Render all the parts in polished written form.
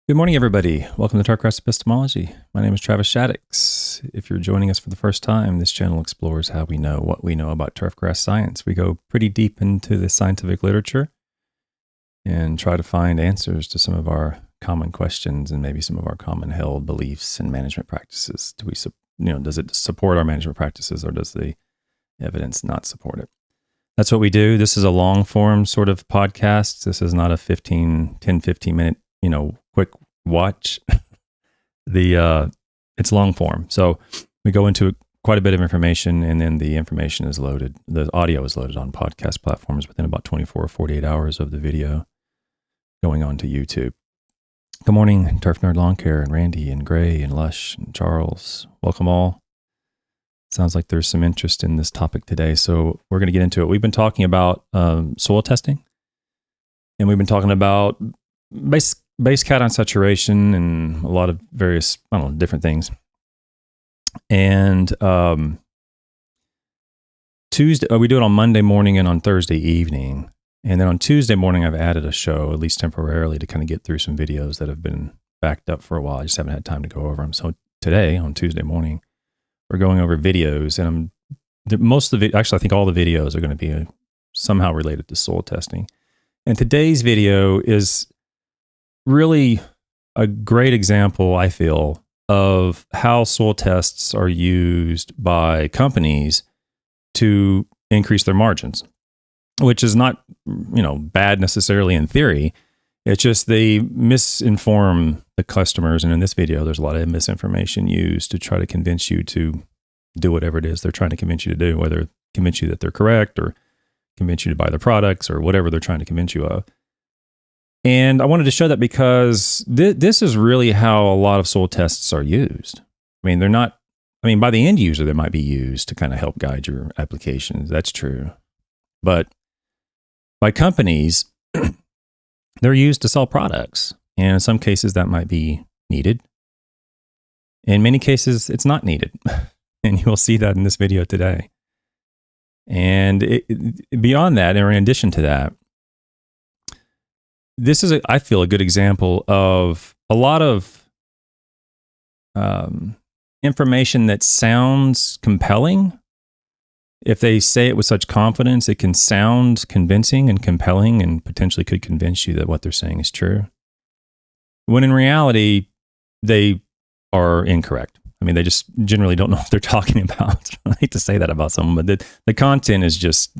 Good morning, everybody. Welcome to Turfgrass Epistemology. My name is TravisShaddox. If you're joining us for the first time, this channel explores how we know what we know about turfgrass science. We go pretty deep into the scientific literature and try to find answers to some of our common questions and maybe some of our common held beliefs and management practices. Does it support our management practices, or does the evidence not support it? That's what we do. This is a long form sort of podcast. This is not a 15 minute, quick watch. It's long form. So we go into quite a bit of information, and then the information is loaded. The audio is loaded on podcast platforms within about 24 or 48 hours of the video going on to YouTube. Good morning, Turf Nerd Lawn Care, and Randy, and Gray, and Lush, and Charles. Welcome all. Sounds like there's some interest in this topic today, so we're going to get into it. We've been talking about soil testing, and we've been talking about base cation saturation and a lot of various, different things. And Tuesday, we do it on Monday morning and on Thursday evening. And then on Tuesday morning, I've added a show, at least temporarily, to kind of get through some videos that have been backed up for a while. I just haven't had time to go over them. So today, on Tuesday morning, we're going over videos, and I think all the videos are going to be somehow related to soil testing. And today's video is really a great example, I feel, of how soil tests are used by companies to increase their margins, which is not, bad necessarily in theory. It's just they misinform the customers. And in this video, there's a lot of misinformation used to try to convince you to do whatever it is they're trying to convince you to do, whether convince you that they're correct or convince you to buy their products or whatever they're trying to convince you of. And I wanted to show that because this is really how a lot of soil tests are used. By the end user, they might be used to kind of help guide your applications. That's true. But by companies, they're used to sell products. And in some cases, that might be needed. In many cases, it's not needed. And you'll see that in this video today. And beyond that, or in addition to that, this is, I feel, a good example of a lot of information that sounds compelling. If they say it with such confidence, it can sound convincing and compelling and potentially could convince you that what they're saying is true. When in reality, they are incorrect. They just generally don't know what they're talking about. I hate to say that about someone, but the content is just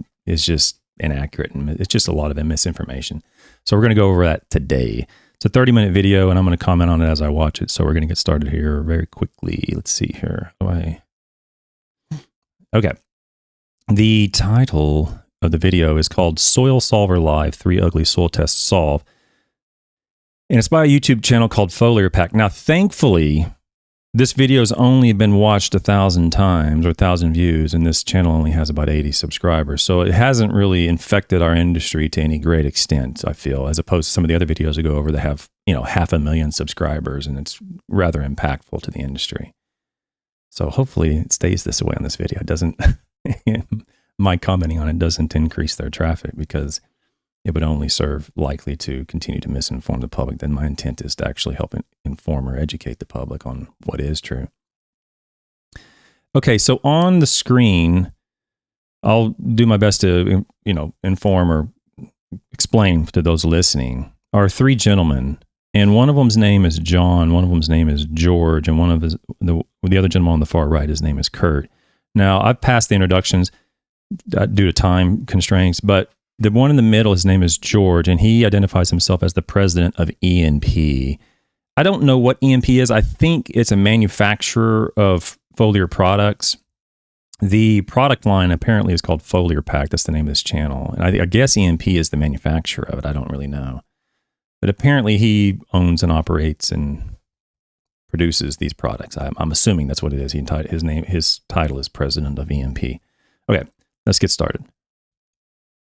inaccurate, and it's just a lot of misinformation. So we're going to go over that today. It's a 30-minute video, and I'm going to comment on it as I watch it. So we're going to get started here very quickly. Let's see here. Okay. The title of the video is called Soil Solver Live, 3 Ugly Soil Tests Solve. And it's by a YouTube channel called Foliar Pack. Now, thankfully, this video has only been watched 1,000 times or 1,000 views, and this channel only has about 80 subscribers. So it hasn't really infected our industry to any great extent, I feel, as opposed to some of the other videos I go over that have, 500,000 subscribers, and it's rather impactful to the industry. So hopefully it stays this way on this video. It doesn't, my commenting on it doesn't increase their traffic, because it would only serve likely to continue to misinform the public. Then my intent is to actually help inform or educate the public on what is true. Okay, so on the screen, I'll do my best to, inform or explain to those listening, are 3 gentlemen, and one of them's name is John, one of them's name is George, and the other gentleman on the far right, his name is Kurt. Now, I've passed the introductions due to time constraints, but the one in the middle, his name is George, and he identifies himself as the president of ENP. I don't know what ENP is. I think it's a manufacturer of foliar products. The product line apparently is called Foliar Pack. That's the name of this channel. And I guess ENP is the manufacturer of it. I don't really know. But apparently he owns and operates and produces these products. I'm assuming that's what it is. His title is president of ENP. Okay, let's get started.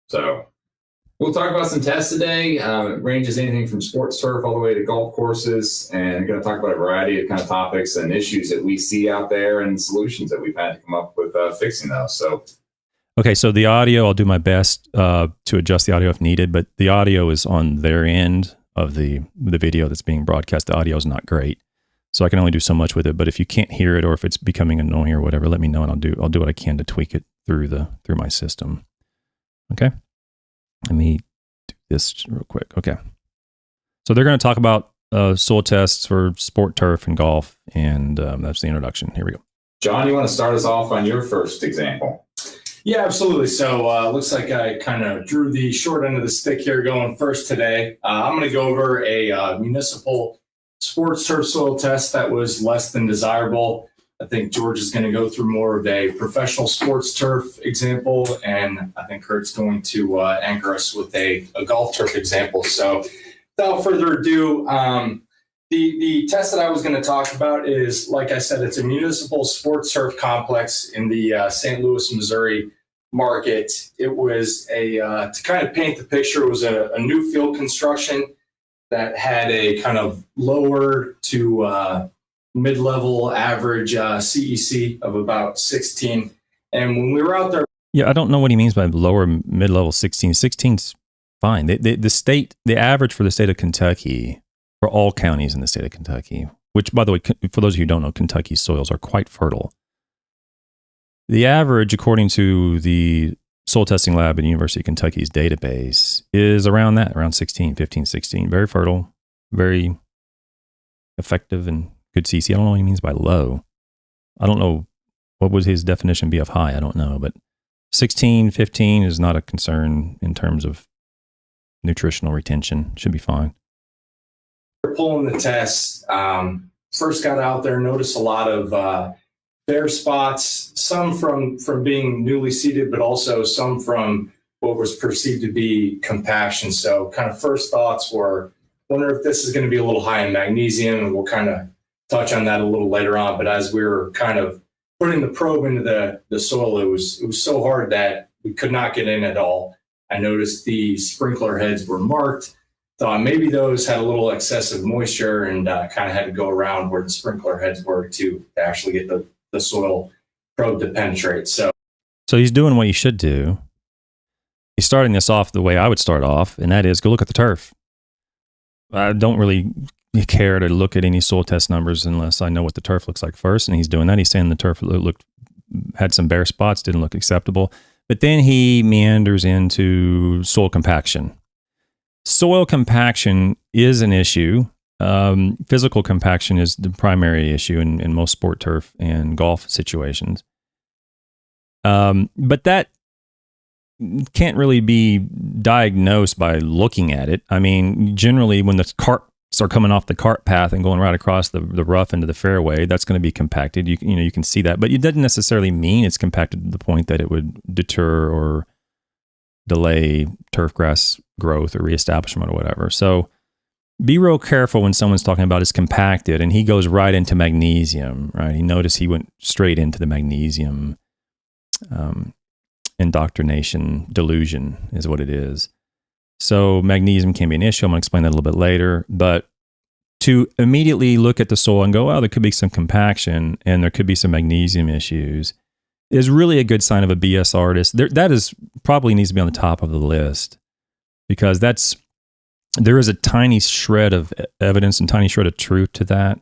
So we'll talk about some tests today. It ranges anything from sports turf all the way to golf courses, and we're going to talk about a variety of kind of topics and issues that we see out there and solutions that we've had to come up with fixing those. Okay, so the audio, I'll do my best to adjust the audio if needed, but the audio is on their end of the video that's being broadcast. The audio is not great, so I can only do so much with it. But if you can't hear it, or if it's becoming annoying or whatever, let me know, and I'll do what I can to tweak it through my system. Okay, let me do this real quick. Okay, so they're going to talk about soil tests for sport turf and golf, and that's the introduction. Here we go. John, you want to start us off on your first example? Yeah, absolutely. So looks like I kind of drew the short end of the stick here going first today. I'm going to go over a municipal sports turf soil test that was less than desirable. I think George is going to go through more of a professional sports turf example, and I think Kurt's going to anchor us with a golf turf example. So without further ado, the test that I was going to talk about is, like I said, it's a municipal sports turf complex in the St. Louis, Missouri market. It was to kind of paint the picture, it was a new field construction that had a kind of lower to mid-level average CEC of about 16. And when we were out there, yeah, I don't know what he means by lower mid-level 16. 16's fine. The average for the state of Kentucky, for all counties in the state of Kentucky, which, by the way, for those of you who don't know, Kentucky's soils are quite fertile. The average, according to the soil testing lab at the University of Kentucky's database, is around 16, 15, 16. Very fertile, very effective, and good CC. I don't know what he means by low. I don't know what would his definition be of high. I don't know, but 16, 15 is not a concern in terms of nutritional retention. Should be fine. Pulling the test, first got out there, noticed a lot of bare spots, some from being newly seeded, but also some from what was perceived to be compaction. So kind of first thoughts were, wonder if this is going to be a little high in magnesium, and we'll kind of touch on that a little later on. But as we were kind of putting the probe into the soil, it was so hard that we could not get in at all. I noticed the sprinkler heads were marked. Thought maybe those had a little excessive moisture, and kind of had to go around where the sprinkler heads were to actually get the soil probe to penetrate. So he's doing what you should do. He's starting this off the way I would start off, and that is go look at the turf. I don't really care to look at any soil test numbers unless I know what the turf looks like first, and he's doing that. He's saying the turf had some bare spots, didn't look acceptable. But then he meanders into soil compaction. Soil compaction is an issue. Physical compaction is the primary issue in most sport turf and golf situations. But that can't really be diagnosed by looking at it. I mean, generally when the carts are coming off the cart path and going right across the rough into the fairway, that's going to be compacted. You can see that, but it doesn't necessarily mean it's compacted to the point that it would deter or delay turfgrass growth or reestablishment or whatever. So be real careful when someone's talking about it's compacted, and he goes right into magnesium, right? He noticed he went straight into the magnesium indoctrination delusion is what it is. So magnesium can be an issue. I'm going to explain that a little bit later. But to immediately look at the soil and go, oh, there could be some compaction and there could be some magnesium issues is really a good sign of a BS artist. That is probably needs to be on the top of the list, because there is a tiny shred of evidence and tiny shred of truth to that.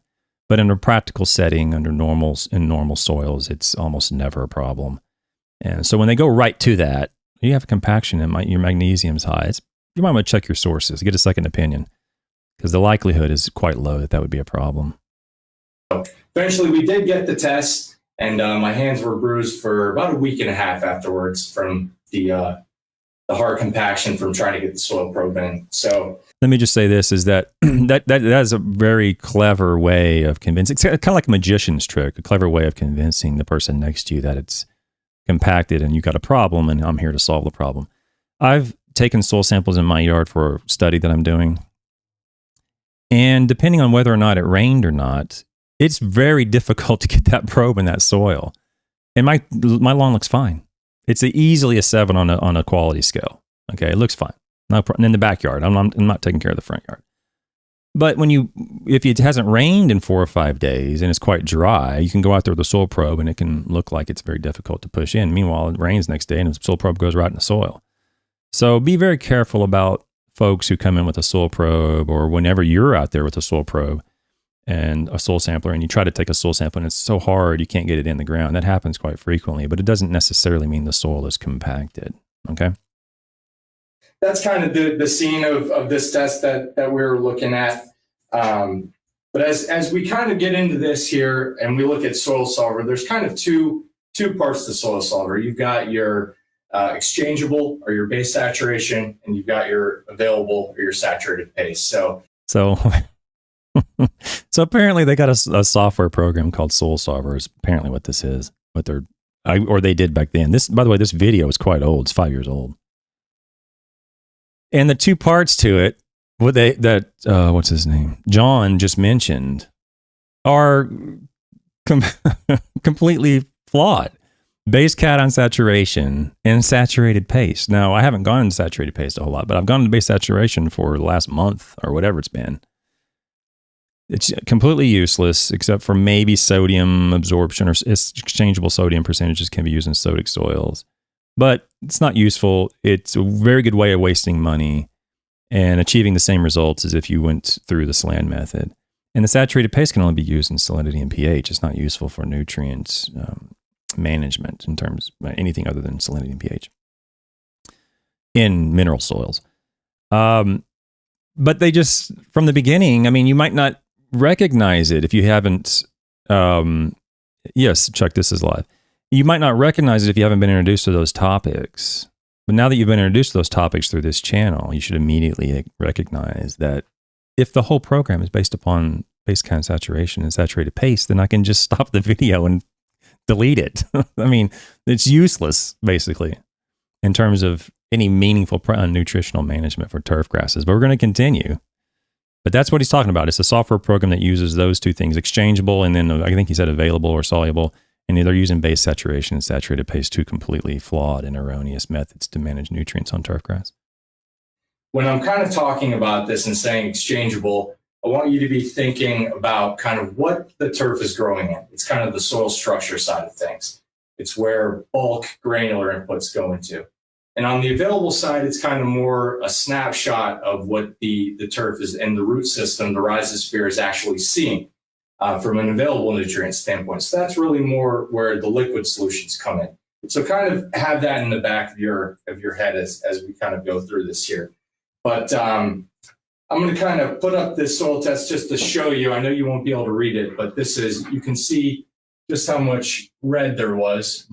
But in a practical setting, in normal soils, it's almost never a problem. And so when they go right to that, you have compaction and your magnesium's high. You might want to check your sources, get a second opinion, because the likelihood is quite low that would be a problem. Eventually, we did get the test, and my hands were bruised for about a week and a half afterwards from the hard compaction from trying to get the soil probe in. So let me just say this, is that that is a very clever way of convincing. It's kind of like a magician's trick, a clever way of convincing the person next to you that it's compacted and you got a problem and I'm here to solve the problem. I've taken soil samples in my yard for a study that I'm doing. And depending on whether or not it rained or not, it's very difficult to get that probe in that soil. And my lawn looks fine. It's easily a 7 on a quality scale. Okay, it looks fine. And in the backyard, I'm not taking care of the front yard. But if it hasn't rained in 4 or 5 days and it's quite dry, you can go out there with a soil probe and it can look like it's very difficult to push in. Meanwhile, it rains next day and the soil probe goes right in the soil. So be very careful about folks who come in with a soil probe, or whenever you're out there with a soil probe and a soil sampler, and you try to take a soil sample and it's so hard you can't get it in the ground. That happens quite frequently, but it doesn't necessarily mean the soil is compacted. Okay. That's kind of the scene of this test that we were looking at. But as we kind of get into this here and we look at soil solver, there's kind of two parts to soil solver. You've got your exchangeable or your base saturation, and you've got your available or your saturated paste. So apparently they got a software program called Soil Solver is apparently what this is, or they did back then. This, by the way, this video is quite old. It's 5 years old. And the two parts to it, what's his name? John just mentioned, are completely flawed. Base cation saturation and saturated paste. Now, I haven't gone into saturated paste a whole lot, but I've gone into base saturation for the last month or whatever it's been. It's completely useless except for maybe sodium absorption, or exchangeable sodium percentages can be used in sodic soils. But it's not useful. It's a very good way of wasting money and achieving the same results as if you went through the SLAN method. And the saturated paste can only be used in salinity and pH. It's not useful for nutrients management in terms of anything other than salinity and pH in mineral soils. But they just, from the beginning, I mean, you might not recognize it if you haven't, yes, Chuck, this is live. You might not recognize it if you haven't been introduced to those topics. But now that you've been introduced to those topics through this channel, you should immediately recognize that if the whole program is based upon base cation saturation and saturated paste, then I can just stop the video and delete it. I mean, it's useless, basically, in terms of any meaningful nutritional management for turf grasses. But we're going to continue. But that's what he's talking about. It's a software program that uses those two things, exchangeable, and then I think he said available or soluble. And they're using base saturation and saturated paste, two completely flawed and erroneous methods to manage nutrients on turf grass. When I'm kind of talking about this and saying exchangeable, I want you to be thinking about kind of what the turf is growing in. It's kind of the soil structure side of things. It's where bulk granular inputs go into. And on the available side, it's kind of more a snapshot of what the turf is and the root system, the rhizosphere, is actually seeing from an available nutrient standpoint. So that's really more where the liquid solutions come in. So kind of have that in the back of your head as we kind of go through this here. But I'm going to kind of put up this soil test just to show you. I know you won't be able to read it, but you can see just how much red there was.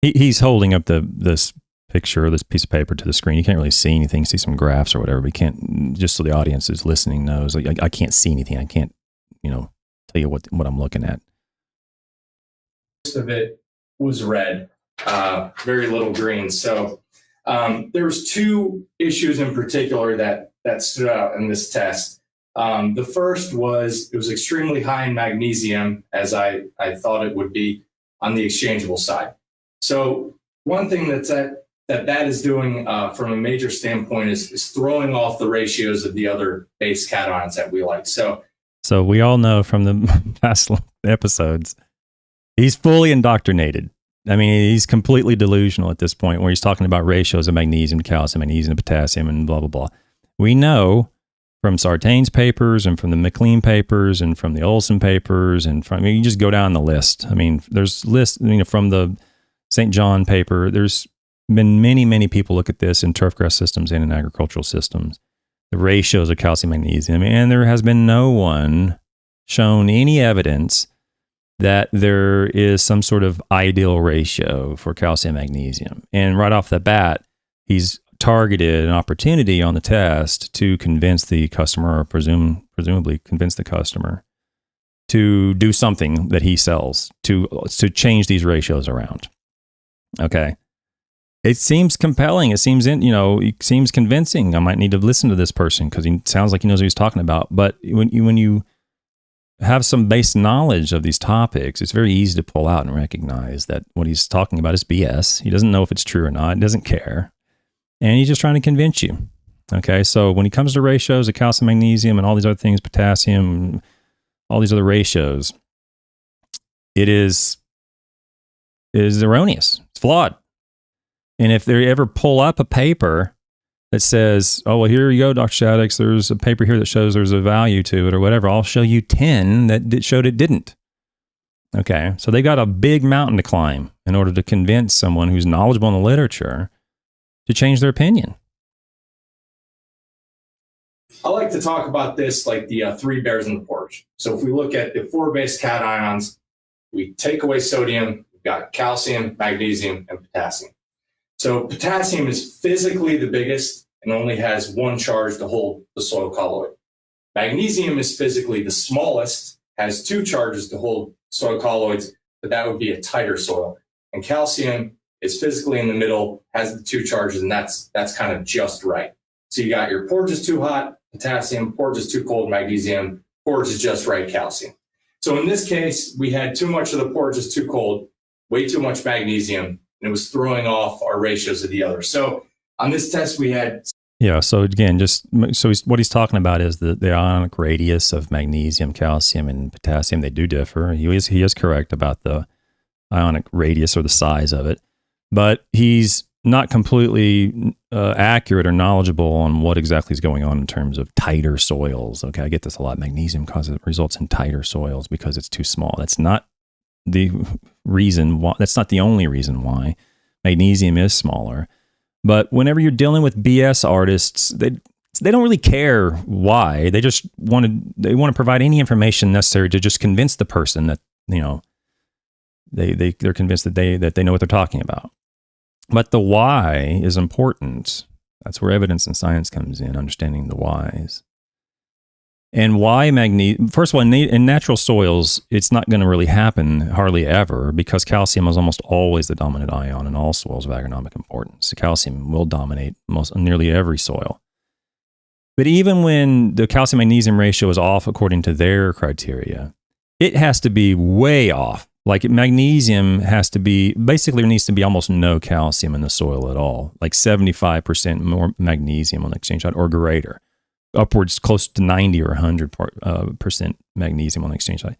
He's holding up this picture, this piece of paper to the screen. You can't really see anything, see some graphs or whatever. We can't, just so the audience who's listening knows, like I can't see anything. I can't, tell you what I'm looking at. Most of it was red, very little green. So there's two issues in particular that stood out in this test. The first was it was extremely high in magnesium, as I thought it would be on the exchangeable side. So one thing that is doing from a major standpoint is throwing off the ratios of the other base cations that we like. So we all know from the past episodes, he's fully indoctrinated. I mean, he's completely delusional at this point where he's talking about ratios of magnesium to calcium, magnesium to potassium, and blah, blah, blah. We know from Sartain's papers and from the McLean papers and from the Olson papers and from, you just go down the list. I mean, there's lists, from the St. John paper, there's been many, many people look at this in turfgrass systems and in agricultural systems, the ratios of calcium magnesium, and there has been no one shown any evidence that there is some sort of ideal ratio for calcium magnesium. And right off the bat, he's targeted an opportunity on the test to convince the customer, or presumably convince the customer to do something that he sells to change these ratios around. Okay. It seems compelling. It seems it seems convincing. I might need to listen to this person because he sounds like he knows what he's talking about. But when you have some base knowledge of these topics, it's very easy to pull out and recognize that what he's talking about is BS. He doesn't know if it's true or not. He doesn't care. And he's just trying to convince you. Okay, so when it comes to ratios of calcium, magnesium, and all these other things, potassium, all these other ratios, it is erroneous. It's flawed. And if they ever pull up a paper that says, oh, well, here you go, Dr. Shaddox, there's a paper here that shows there's a value to it or whatever. I'll show you 10 that showed it didn't. Okay, so they got a big mountain to climb in order to convince someone who's knowledgeable in the literature to change their opinion. I like to talk about this like the three bears in the porch. So if we look at the four base cations, we take away sodium, we've got calcium, magnesium, and potassium. So potassium is physically the biggest and only has one charge to hold the soil colloid. Magnesium is physically the smallest, has two charges to hold soil colloids, but that would be a tighter soil. And calcium is physically in the middle, has the two charges, and that's kind of just right. So you got your porch is too hot, potassium, porch is too cold, magnesium, porch is just right, calcium. So in this case, we had too much of the porch is too cold, way too much magnesium, and it was throwing off our ratios of the other. So on this test, we had... Yeah, so again, what he's talking about is the ionic radius of magnesium, calcium, and potassium. They do differ. He is correct about the ionic radius or the size of it, but he's not completely accurate or knowledgeable on what exactly is going on in terms of tighter soils. Okay, I get this a lot. Magnesium results in tighter soils because it's too small. That's not the reason why. That's not the only reason why magnesium is smaller. But whenever you're dealing with BS artists, they don't really care why. They just want to provide any information necessary to just convince the person that, you know, they're convinced that they know what they're talking about. But the why is important. That's where evidence and science comes in, understanding the whys. And why magnesium? First of all, in natural soils, it's not going to really happen hardly ever because calcium is almost always the dominant ion in all soils of agronomic importance. So calcium will dominate nearly every soil. But even when the calcium-magnesium ratio is off according to their criteria, it has to be way off. Like magnesium has to be, basically there needs to be almost no calcium in the soil at all, like 75% more magnesium on the exchange side or greater. Upwards close to 90 or 100% magnesium on the exchange side.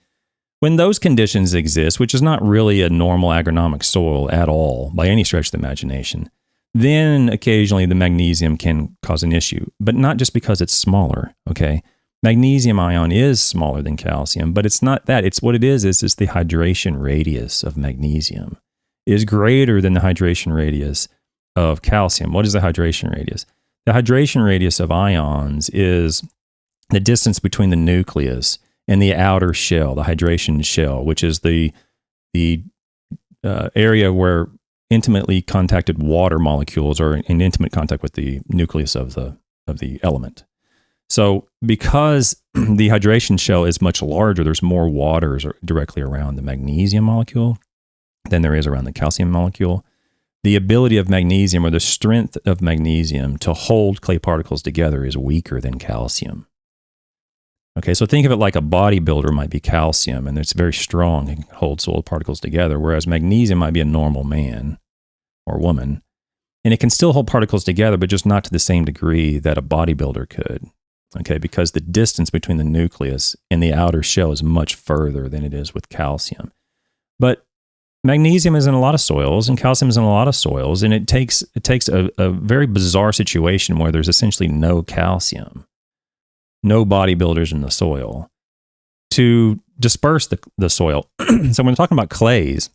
When those conditions exist, which is not really a normal agronomic soil at all by any stretch of the imagination, then occasionally the magnesium can cause an issue, but not just because it's smaller, okay? Magnesium ion is smaller than calcium, but it's not that. It's what it is it's the hydration radius of magnesium is greater than the hydration radius of calcium. What is the hydration radius? The hydration radius of ions is the distance between the nucleus and the outer shell, the hydration shell, which is the area where intimately contacted water molecules are in intimate contact with the nucleus of the element. So because the hydration shell is much larger, there's more water directly around the magnesium molecule than there is around the calcium molecule. The ability of magnesium or the strength of magnesium to hold clay particles together is weaker than calcium. Okay, so think of it like a bodybuilder might be calcium, and it's very strong and can hold soil particles together, whereas magnesium might be a normal man or woman, and it can still hold particles together, but just not to the same degree that a bodybuilder could. Okay, because the distance between the nucleus and the outer shell is much further than it is with calcium. But magnesium is in a lot of soils and calcium is in a lot of soils, and it takes a very bizarre situation where there's essentially no calcium, no bodybuilders in the soil to disperse the soil. So when they're talking about clays,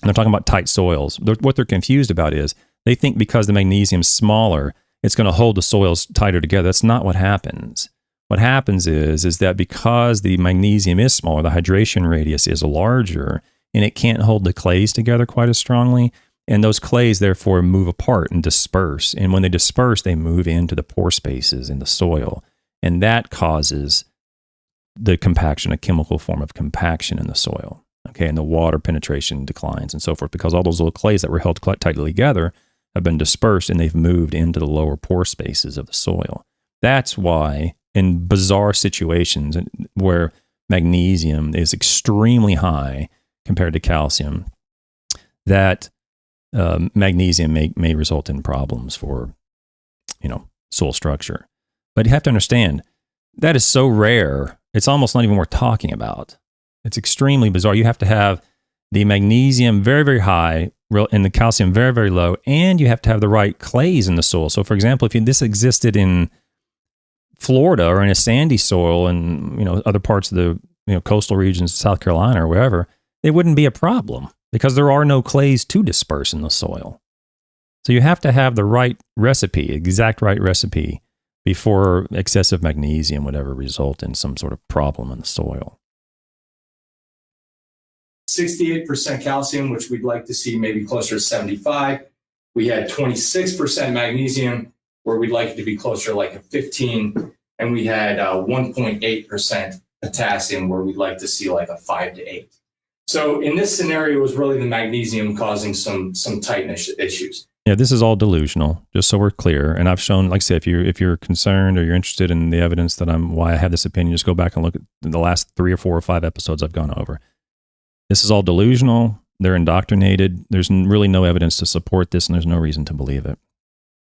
and they're talking about tight soils, what they're confused about is they think because the magnesium's smaller, it's going to hold the soils tighter together. That's not what happens. What happens is that because the magnesium is smaller, the hydration radius is larger, and it can't hold the clays together quite as strongly. And those clays, therefore, move apart and disperse. And when they disperse, they move into the pore spaces in the soil. And that causes the compaction, a chemical form of compaction in the soil. Okay, and the water penetration declines and so forth because all those little clays that were held quite tightly together have been dispersed and they've moved into the lower pore spaces of the soil. That's why in bizarre situations where magnesium is extremely high compared to calcium, that magnesium may result in problems for, soil structure. But you have to understand, that is so rare, it's almost not even worth talking about. It's extremely bizarre. You have to have the magnesium very, very high and the calcium very, very low, and you have to have the right clays in the soil. So, for example, if this existed in Florida or in a sandy soil and other parts of the coastal regions, South Carolina or wherever, it wouldn't be a problem because there are no clays to disperse in the soil. So you have to have the right recipe, exact right recipe, before excessive magnesium would ever result in some sort of problem in the soil. 68% calcium, which we'd like to see maybe closer to 75. We had 26% magnesium, where we'd like it to be closer to like a 15. And we had 1.8% potassium, where we'd like to see like a 5 to 8. So in this scenario, it was really the magnesium causing some tightness issues. Yeah, this is all delusional, just so we're clear. And I've shown, like I said, if you're concerned or you're interested in the evidence that why I have this opinion, just go back and look at the last 3 or 4 or 5 episodes I've gone over. This is all delusional. They're indoctrinated. There's really no evidence to support this, and there's no reason to believe it.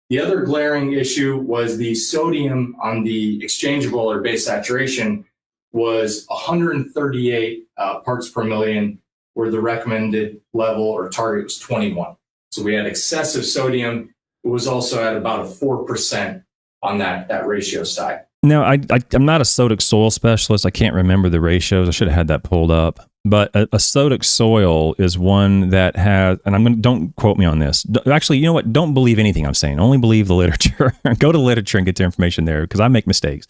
The other glaring issue was the sodium on the exchangeable or base saturation was 138 parts per million, where the recommended level or target was 21. So we had excessive sodium. It was also at about a 4% on that ratio side. Now, I'm not a sodic soil specialist. I can't remember the ratios. I should have had that pulled up. But a sodic soil is one that has, and don't quote me on this. Actually, you know what? Don't believe anything I'm saying. Only believe the literature. Go to the literature and get the information there because I make mistakes.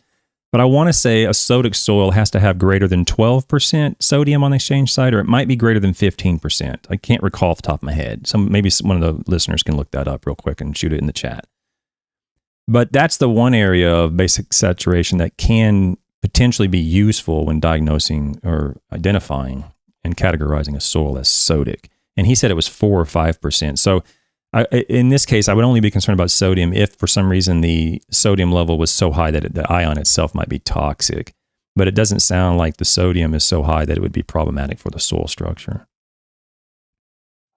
But I want to say a sodic soil has to have greater than 12% sodium on the exchange site, or it might be greater than 15%. I can't recall off the top of my head. Maybe one of the listeners can look that up real quick and shoot it in the chat. But that's the one area of basic saturation that can potentially be useful when diagnosing or identifying and categorizing a soil as sodic. And he said it was 4 or 5%. So in this case, I would only be concerned about sodium if for some reason the sodium level was so high that the ion itself might be toxic. But it doesn't sound like the sodium is so high that it would be problematic for the soil structure.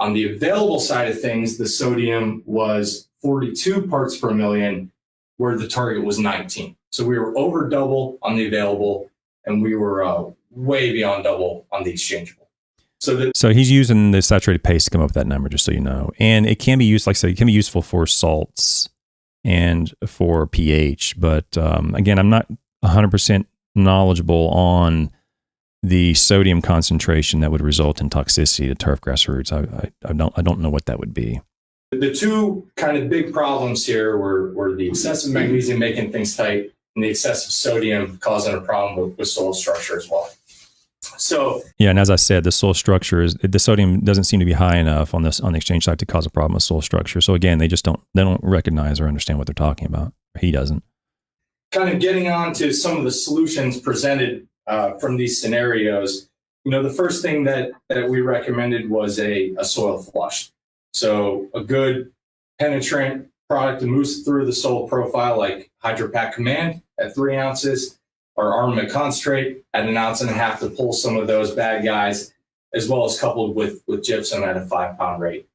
On the available side of things, the sodium was 42 parts per million, where the target was 19. So we were over double on the available, and we were way beyond double on the exchangeable. So he's using the saturated paste to come up with that number, just so you know. And it can be used, like I said, it can be useful for salts and for pH. But again, I'm not 100% knowledgeable on the sodium concentration that would result in toxicity to turfgrass roots. I don't know what that would be. The two kind of big problems here were the excessive magnesium making things tight and the excessive sodium causing a problem with soil structure as well. So yeah, and as I said, the soil structure the sodium doesn't seem to be high enough on the exchange site to cause a problem with soil structure. So again, they don't recognize or understand what they're talking about. He doesn't. Kind of getting on to some of the solutions presented from these scenarios. The first thing that we recommended was a soil flush. So a good penetrant product that moves through the soil profile, like HydroPack Command at 3 ounces, or Armament Concentrate at 1.5 ounces to pull some of those bad guys, as well as coupled with gypsum at a 5-pound rate.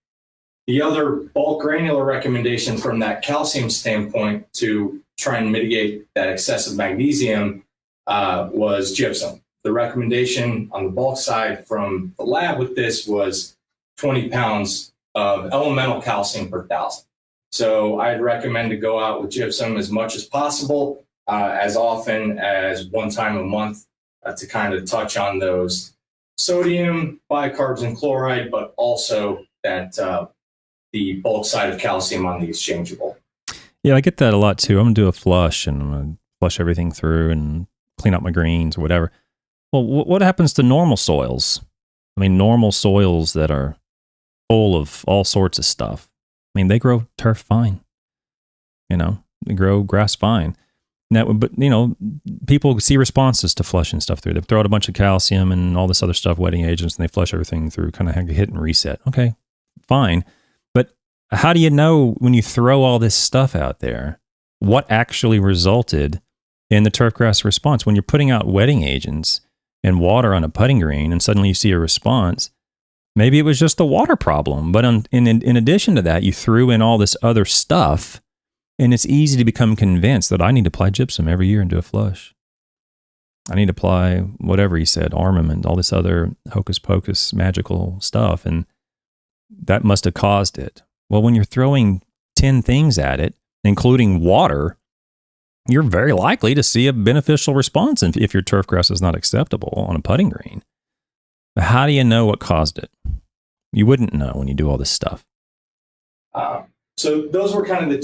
The other bulk granular recommendation from that calcium standpoint to try and mitigate that excessive magnesium was gypsum. The recommendation on the bulk side from the lab with this was 20 pounds of elemental calcium per 1,000. So I'd recommend to go out with gypsum as much as possible, as often as 1 time a month, to kind of touch on those sodium, bicarbs, and chloride, but also that the bulk side of calcium on the exchangeable. Yeah, I get that a lot too. I'm going to do a flush and I'm going to flush everything through and clean up my greens or whatever. Well, what happens to normal soils? I mean, normal soils that are full of all sorts of stuff. I mean, they grow turf fine. They grow grass fine. Now, but people see responses to flushing stuff through. They throw out a bunch of calcium and all this other stuff, wetting agents, and they flush everything through, kind of hit and reset. Okay, fine. But how do you know when you throw all this stuff out there, what actually resulted in the turfgrass response? When you're putting out wetting agents and water on a putting green and suddenly you see a response, maybe it was just the water problem. But in addition to that, you threw in all this other stuff, and it's easy to become convinced that I need to apply gypsum every year and do a flush. I need to apply whatever he said, armament, all this other hocus pocus magical stuff. And That must have caused it. Well, when you're throwing 10 things at it, including water, you're very likely to see a beneficial response if your turf grass is not acceptable on a putting green. But how do you know what caused it? You wouldn't know when you do all this stuff. So those were kind of the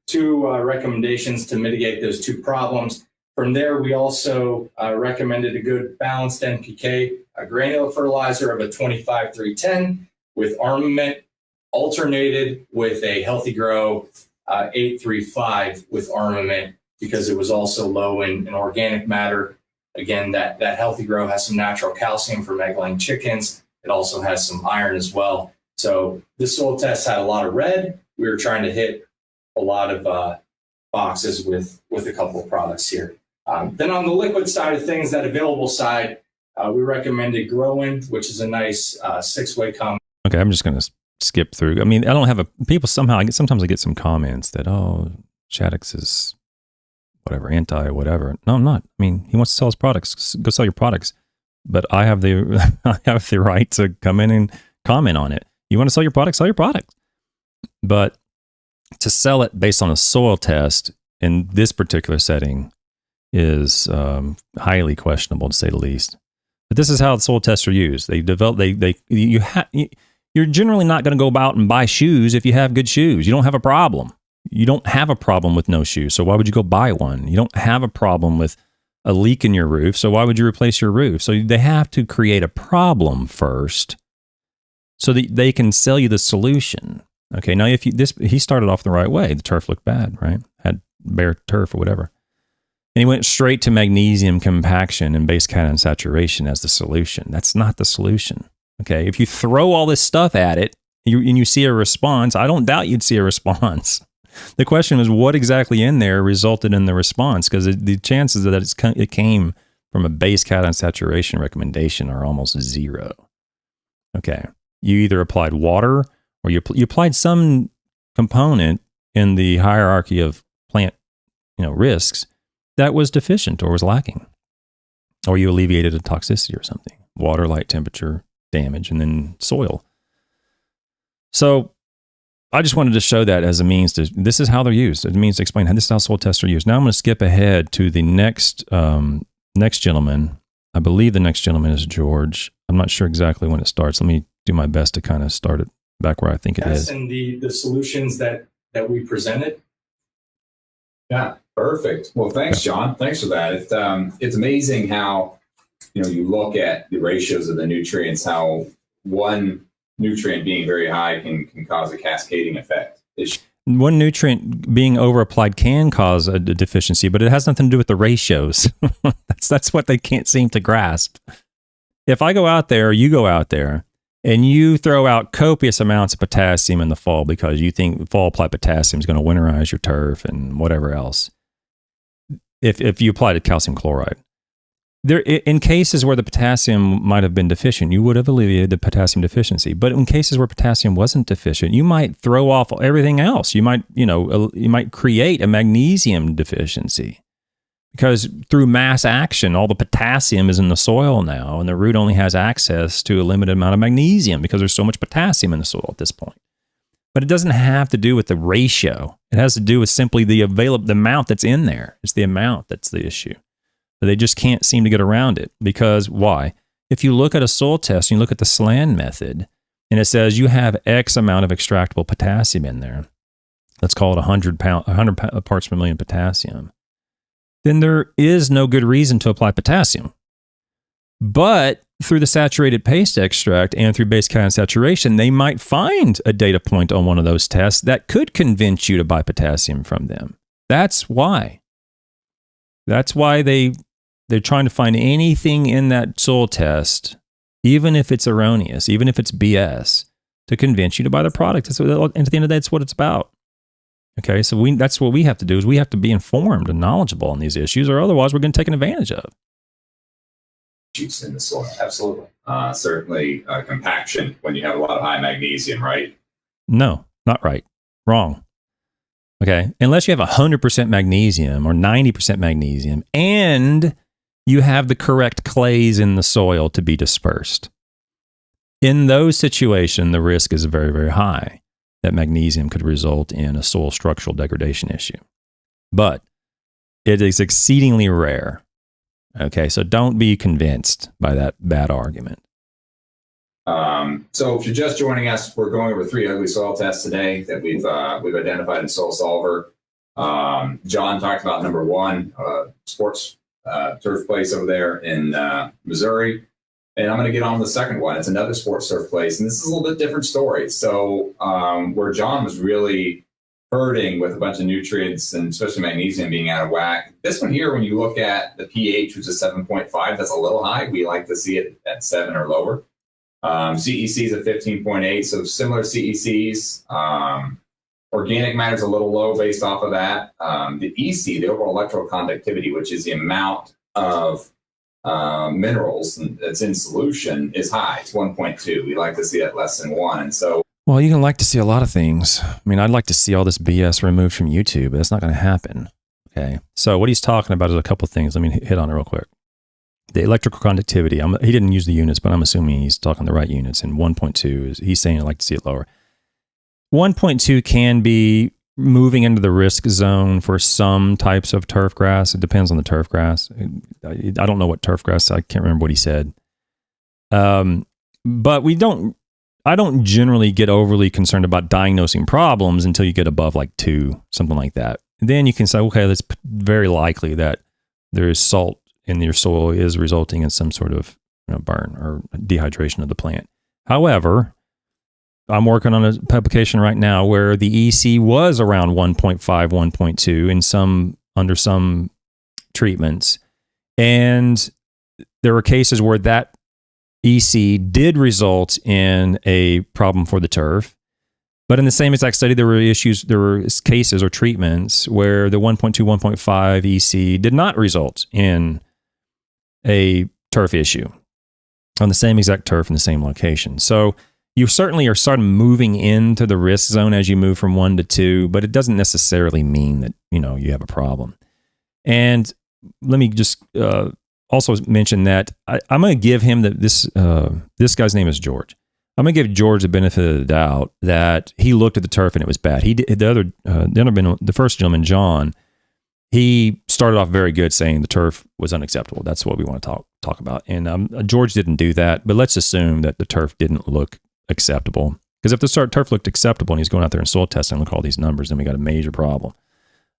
two recommendations to mitigate those two problems. From there, we also recommended a good balanced NPK, a granular fertilizer of a 25-3-10 with armament, alternated with a Healthy Grow 8-3-5 with armament, because it was also low in organic matter. Again, that Healthy Grow has some natural calcium for egg-laying chickens. It also has some iron as well. So this soil test had a lot of red. We were trying to hit a lot of boxes with a couple of products here. Then on the liquid side of things, that available side, we recommended Growin, which is a nice 6-way compound. Okay, I'm just going to skip through. I mean, I don't have sometimes I get some comments that, oh, Shaddox is whatever, anti whatever. No, I'm not. I mean, he wants to sell his products. Go sell your products. But I have the right to come in and comment on it. You want to sell your product, sell your product. But to sell it based on a soil test in this particular setting is highly questionable, to say the least. But this is how the soil tests are used. You're generally not going to go out and buy shoes if you have good shoes. You don't have a problem. You don't have a problem with no shoes, so why would you go buy one? You don't have a problem with a leak in your roof, so why would you replace your roof? So they have to create a problem first so that they can sell you the solution. Okay, now he started off the right way. The turf looked bad, right? Had bare turf or whatever. And he went straight to magnesium compaction and base cation saturation as the solution. That's not the solution. Okay, if you throw all this stuff at it and you see a response, I don't doubt you'd see a response. The question is, what exactly in there resulted in the response? Because the chances that it came from a base cation saturation recommendation are almost zero. Okay, you either applied water or you applied some component in the hierarchy of plant, risks that was deficient or was lacking, or you alleviated a toxicity or something: water, light, temperature, damage, and then soil. So I just wanted to show that as a means to, this is how they're used. It means to explain how this is how soil tests are used. Now I'm going to skip ahead to the next gentleman. I believe the next gentleman is George. I'm not sure exactly when it starts. Let me do my best to kind of start it back where I think it is. And the solutions that we presented. Yeah, perfect. Well, thanks, John. Thanks for that. It's amazing how, you look at the ratios of the nutrients, how one nutrient being very high can cause a cascading effect. One nutrient being overapplied can cause a deficiency, but it has nothing to do with the ratios. That's what they can't seem to grasp. If I go out there, or you go out there, and you throw out copious amounts of potassium in the fall because you think fall applied potassium is going to winterize your turf and whatever else, if you applied calcium chloride, there, in cases where the potassium might have been deficient, you would have alleviated the potassium deficiency. But in cases where potassium wasn't deficient, you might throw off everything else. You might, you might create a magnesium deficiency because through mass action, all the potassium is in the soil now, and the root only has access to a limited amount of magnesium because there's so much potassium in the soil at this point. But it doesn't have to do with the ratio. It has to do with simply the amount that's in there. It's the amount that's the issue. But they just can't seem to get around it. Because why? If you look at a soil test, and you look at the SLAN method, and it says you have X amount of extractable potassium in there, let's call it 100 parts per million potassium, then there is no good reason to apply potassium. But through the saturated paste extract and through base cation saturation, they might find a data point on one of those tests that could convince you to buy potassium from them. That's why. That's why they're trying to find anything in that soil test, even if it's erroneous, even if it's BS, to convince you to buy the product. And at the end of the day, that's what it's about. Okay, so that's what we have to do, is we have to be informed and knowledgeable on these issues, or otherwise we're going to take advantage of. Juice in the soil, absolutely. Certainly compaction when you have a lot of high magnesium, right? No, not right. Wrong. Okay, unless you have 100% magnesium or 90% magnesium, and you have the correct clays in the soil to be dispersed. In those situations, the risk is very, very high that magnesium could result in a soil structural degradation issue. But it is exceedingly rare. Okay, so don't be convinced by that bad argument. So if you're just joining us, we're going over 3 ugly soil tests today that we've identified in Soil Solver. John talked about number 1, sports turf place over there in Missouri. And I'm going to get on the second one. It's another sports turf place. And this is a little bit different story. So where John was really hurting with a bunch of nutrients and especially magnesium being out of whack. This one here, when you look at the pH, which is 7.5, that's a little high. We like to see it at 7 or lower. CECs at 15.8, so similar CECs. Organic matter is a little low based off of that. The EC, the overall electroconductivity, which is the amount of minerals that's in solution, is high. It's 1.2. We like to see it less than 1. And so, well, you can like to see a lot of things. I mean, I'd like to see all this BS removed from YouTube, but that's not going to happen. Okay. So what he's talking about is a couple of things. Let me hit on it real quick. The electrical conductivity, he didn't use the units, but I'm assuming he's talking the right units. And 1.2 is, he's saying I'd like to see it lower. 1.2 can be moving into the risk zone for some types of turf grass. It depends on the turf grass. I don't know what turf grass, I can't remember what he said. But I don't generally get overly concerned about diagnosing problems until you get above like 2, something like that. Then you can say, okay, that's very likely that there is salt in your soil is resulting in some sort of burn or dehydration of the plant. However, I'm working on a publication right now where the EC was around 1.5, 1.2 under some treatments. And there were cases where that EC did result in a problem for the turf. But in the same exact study, there were cases or treatments where the 1.2, 1.5 EC did not result in a turf issue on the same exact turf in the same location. So you certainly are starting moving into the risk zone as you move from 1 to 2, but it doesn't necessarily mean that, you have a problem. And let me just also mention that I'm going to give him this guy's name is George. I'm going to give George the benefit of the doubt that he looked at the turf and it was bad. The first gentleman, John, he started off very good saying the turf was unacceptable. That's what we want to talk about. And George didn't do that, but let's assume that the turf didn't look acceptable. Because if the turf looked acceptable and he's going out there and soil testing and look at all these numbers, then we got a major problem.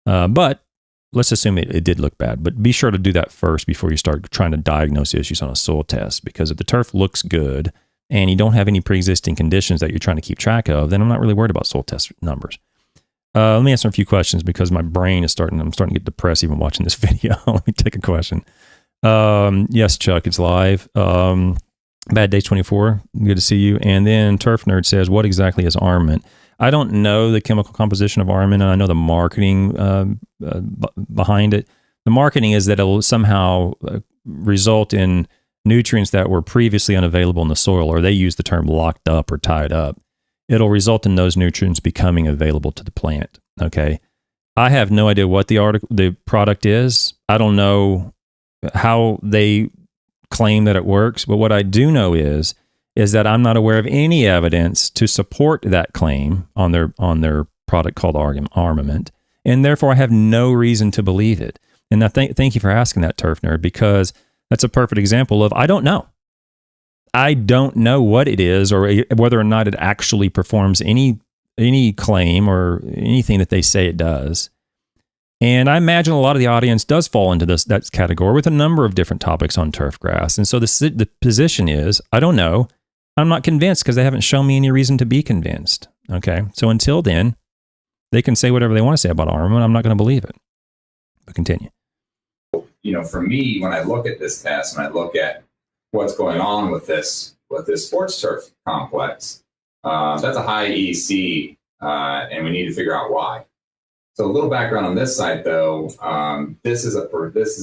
But let's assume it did look bad. But be sure to do that first before you start trying to diagnose issues on a soil test. Because if the turf looks good and you don't have any pre-existing conditions that you're trying to keep track of, then I'm not really worried about soil test numbers. Let me answer a few questions because my brain is I'm starting to get depressed even watching this video. Let me take a question. Yes, Chuck, it's live. Bad Day 24, good to see you. And then Turf Nerd says, what exactly is armament? I don't know the chemical composition of armament, and I know the marketing behind it. The marketing is that it will somehow result in nutrients that were previously unavailable in the soil, or they use the term locked up or tied up. It'll result in those nutrients becoming available to the plant. Okay. I have no idea what the product is. I don't know how they claim that it works, but what I do know is that I'm not aware of any evidence to support that claim on their product called armament, and therefore I have no reason to believe it. And I thank you for asking that, Turf Nerd, because that's a perfect example of I don't know. I don't know what it is or whether or not it actually performs any claim or anything that they say it does. And I imagine a lot of the audience does fall into that category with a number of different topics on turf grass. And so the position is, I don't know. I'm not convinced because they haven't shown me any reason to be convinced. Okay. So until then, they can say whatever they want to say about armament. I'm not going to believe it. But continue. For me, when I look at this test and I look at what's going on with this sports turf complex, that's a high EC, and we need to figure out why. So a little background on this site, though. This is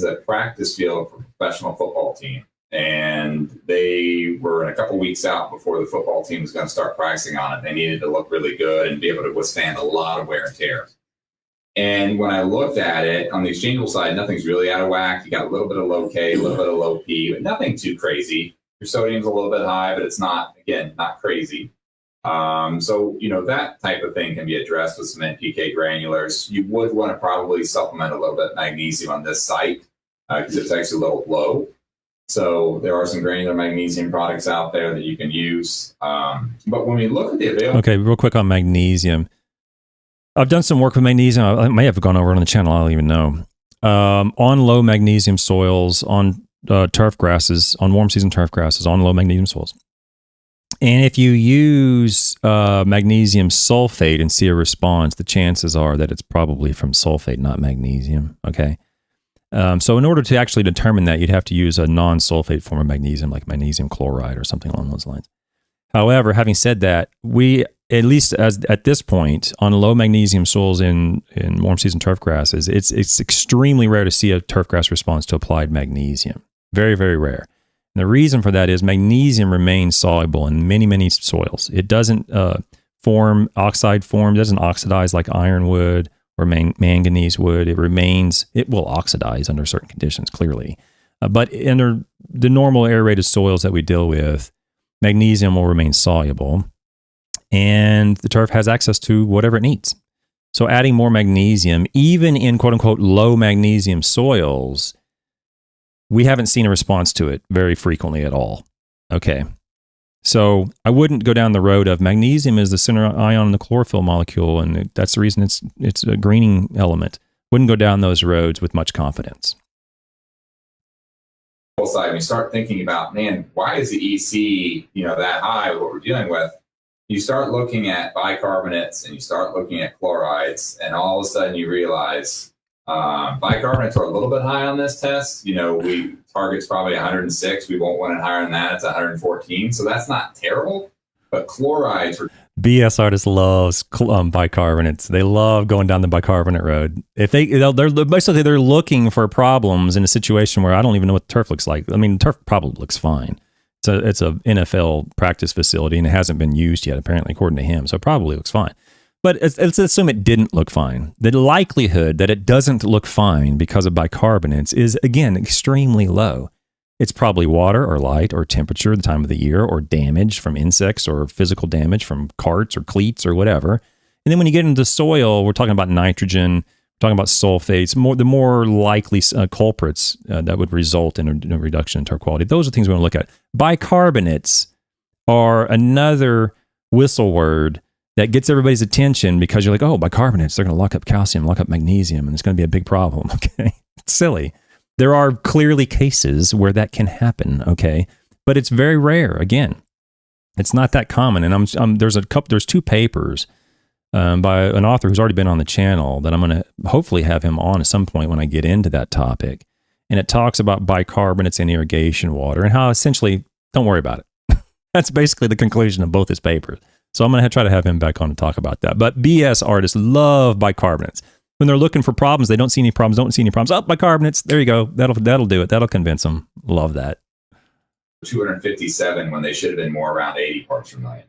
a practice field for a professional football team, and they were a couple weeks out before the football team was going to start practicing on it. They needed to look really good and be able to withstand a lot of wear and tear. And when I looked at it on the exchangeable side, nothing's really out of whack. You got a little bit of low K, a little bit of low P, but nothing too crazy. Your sodium's a little bit high, but it's not, again, not crazy. So, that type of thing can be addressed with some NPK granulars. You would want to probably supplement a little bit of magnesium on this site because it's actually a little low. So there are some granular magnesium products out there that you can use. But when we look at the available... Okay, real quick on magnesium. I've done some work with magnesium. I may have gone over it on the channel. I don't even know. On low magnesium soils, on turf grasses, on warm season turf grasses, on low magnesium soils. And if you use magnesium sulfate and see a response, the chances are that it's probably from sulfate, not magnesium. Okay. So in order to actually determine that, you'd have to use a non-sulfate form of magnesium, like magnesium chloride or something along those lines. However, having said that, we, at least at this point, on low magnesium soils in warm season turf grasses, it's extremely rare to see a turf grass response to applied magnesium. Very, very rare. And the reason for that is magnesium remains soluble in many, many soils. It doesn't form oxide form, it doesn't oxidize like iron would or manganese would. It will oxidize under certain conditions, clearly. But under the normal aerated soils that we deal with, magnesium will remain soluble, and the turf has access to whatever it needs. So adding more magnesium, even in quote-unquote low magnesium soils, we haven't seen a response to it very frequently at all. Okay. So I wouldn't go down the road of magnesium is the center ion in the chlorophyll molecule, and that's the reason it's a greening element. Wouldn't go down those roads with much confidence. Side, we start thinking about, man, why is the EC, that high, what we're dealing with? You start looking at bicarbonates and you start looking at chlorides, and all of a sudden you realize bicarbonates are a little bit high on this test. We target's probably 106. We won't want it higher than that. It's 114. So that's not terrible. But chlorides are... BS artists loves bicarbonates. They love going down the bicarbonate road. If they're looking for problems in a situation where I don't even know what the turf looks like. I mean, the turf probably looks fine. It's a NFL practice facility and it hasn't been used yet, apparently, according to him. So it probably looks fine. But let's assume it didn't look fine. The likelihood that it doesn't look fine because of bicarbonates is, again, extremely low. It's probably water or light or temperature, the time of the year, or damage from insects or physical damage from carts or cleats or whatever. And then when you get into the soil, we're talking about nitrogen, we're talking about sulfates, the more likely culprits that would result in a reduction in turf quality. Those are things we want to look at. Bicarbonates are another whistle word that gets everybody's attention because you're like, oh, bicarbonates, they're going to lock up calcium, lock up magnesium, and it's going to be a big problem. Okay, it's silly. There are clearly cases where that can happen, okay? But it's very rare. Again, it's not that common. And there's two papers by an author who's already been on the channel that I'm going to hopefully have him on at some point when I get into that topic. And it talks about bicarbonates in irrigation water and how essentially, don't worry about it. That's basically the conclusion of both his papers. So I'm going to try to have him back on to talk about that. But BS artists love bicarbonates. When they're looking for problems, they don't see any problems. Oh, bicarbonates. There you go. That'll do it. That'll convince them. Love that. 257 when they should have been more around 80 parts per million.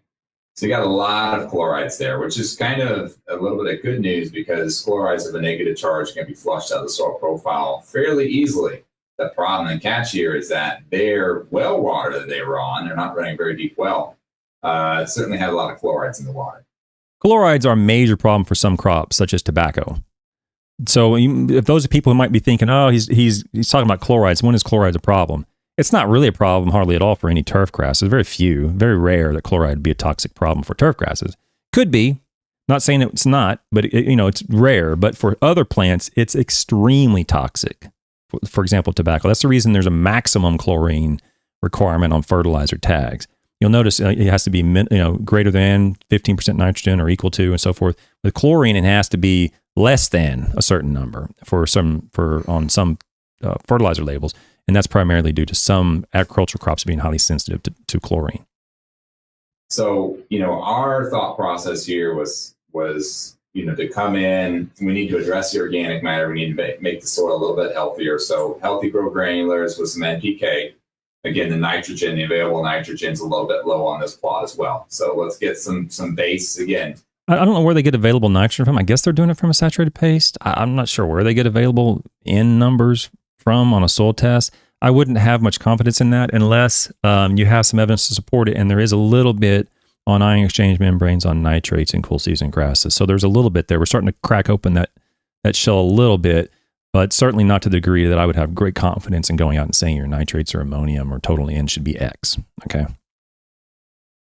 So you got a lot of chlorides there, which is kind of a little bit of good news because chlorides have a negative charge, can be flushed out of the soil profile fairly easily. The problem and catch here is that their well water that they were on, they're not running a very deep well, certainly had a lot of chlorides in the water. Chlorides are a major problem for some crops, such as tobacco. So if those are people who might be thinking, oh, he's talking about chlorides, when is chlorides a problem? It's not really a problem hardly at all for any turf grasses. Very rare that chloride would be a toxic problem for turf grasses. Could be, not saying it's not, but it's rare. But for other plants, it's extremely toxic. For example, tobacco. That's the reason there's a maximum chlorine requirement on fertilizer tags. You'll notice it has to be greater than 15% nitrogen or equal to and so forth. With chlorine, it has to be less than a certain number on some fertilizer labels, and that's primarily due to some agricultural crops being highly sensitive to chlorine. So our thought process here was to come in. We need to address the organic matter. We need to make the soil a little bit healthier. So healthy grow granulars with some NPK. Again, the available nitrogen is a little bit low on this plot as well. So let's get some base again. I don't know where they get available nitrogen from. I guess they're doing it from a saturated paste. I'm not sure where they get available N numbers from on a soil test. I wouldn't have much confidence in that unless you have some evidence to support it. And there is a little bit on ion exchange membranes on nitrates in cool season grasses. So there's a little bit there. We're starting to crack open that shell a little bit, but certainly not to the degree that I would have great confidence in going out and saying your nitrates or ammonium or total N should be X. Okay.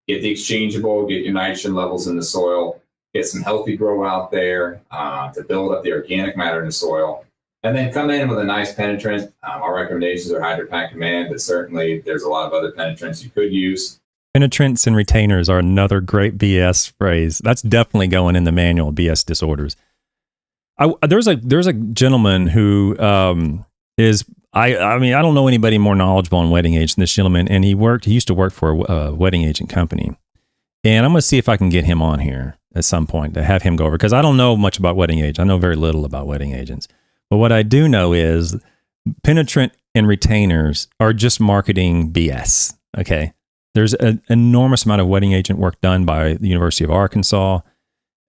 Get the exchangeable, get your nitrogen levels in the soil, get some healthy grow out there to build up the organic matter in the soil. And then come in with a nice penetrant. Our recommendations are HydroPack Command, but certainly there's a lot of other penetrants you could use. Penetrants and retainers are another great BS phrase. That's definitely going in the manual, BS disorders. There's a gentleman who is, I mean, I don't know anybody more knowledgeable on wetting agents than this gentleman, and he used to work for a wetting agent company. And I'm going to see if I can get him on here at some point to have him go over, because I don't know much about wetting agents. I know very little about wetting agents. But what I do know is penetrant and retainers are just marketing BS, okay? There's an enormous amount of wetting agent work done by the University of Arkansas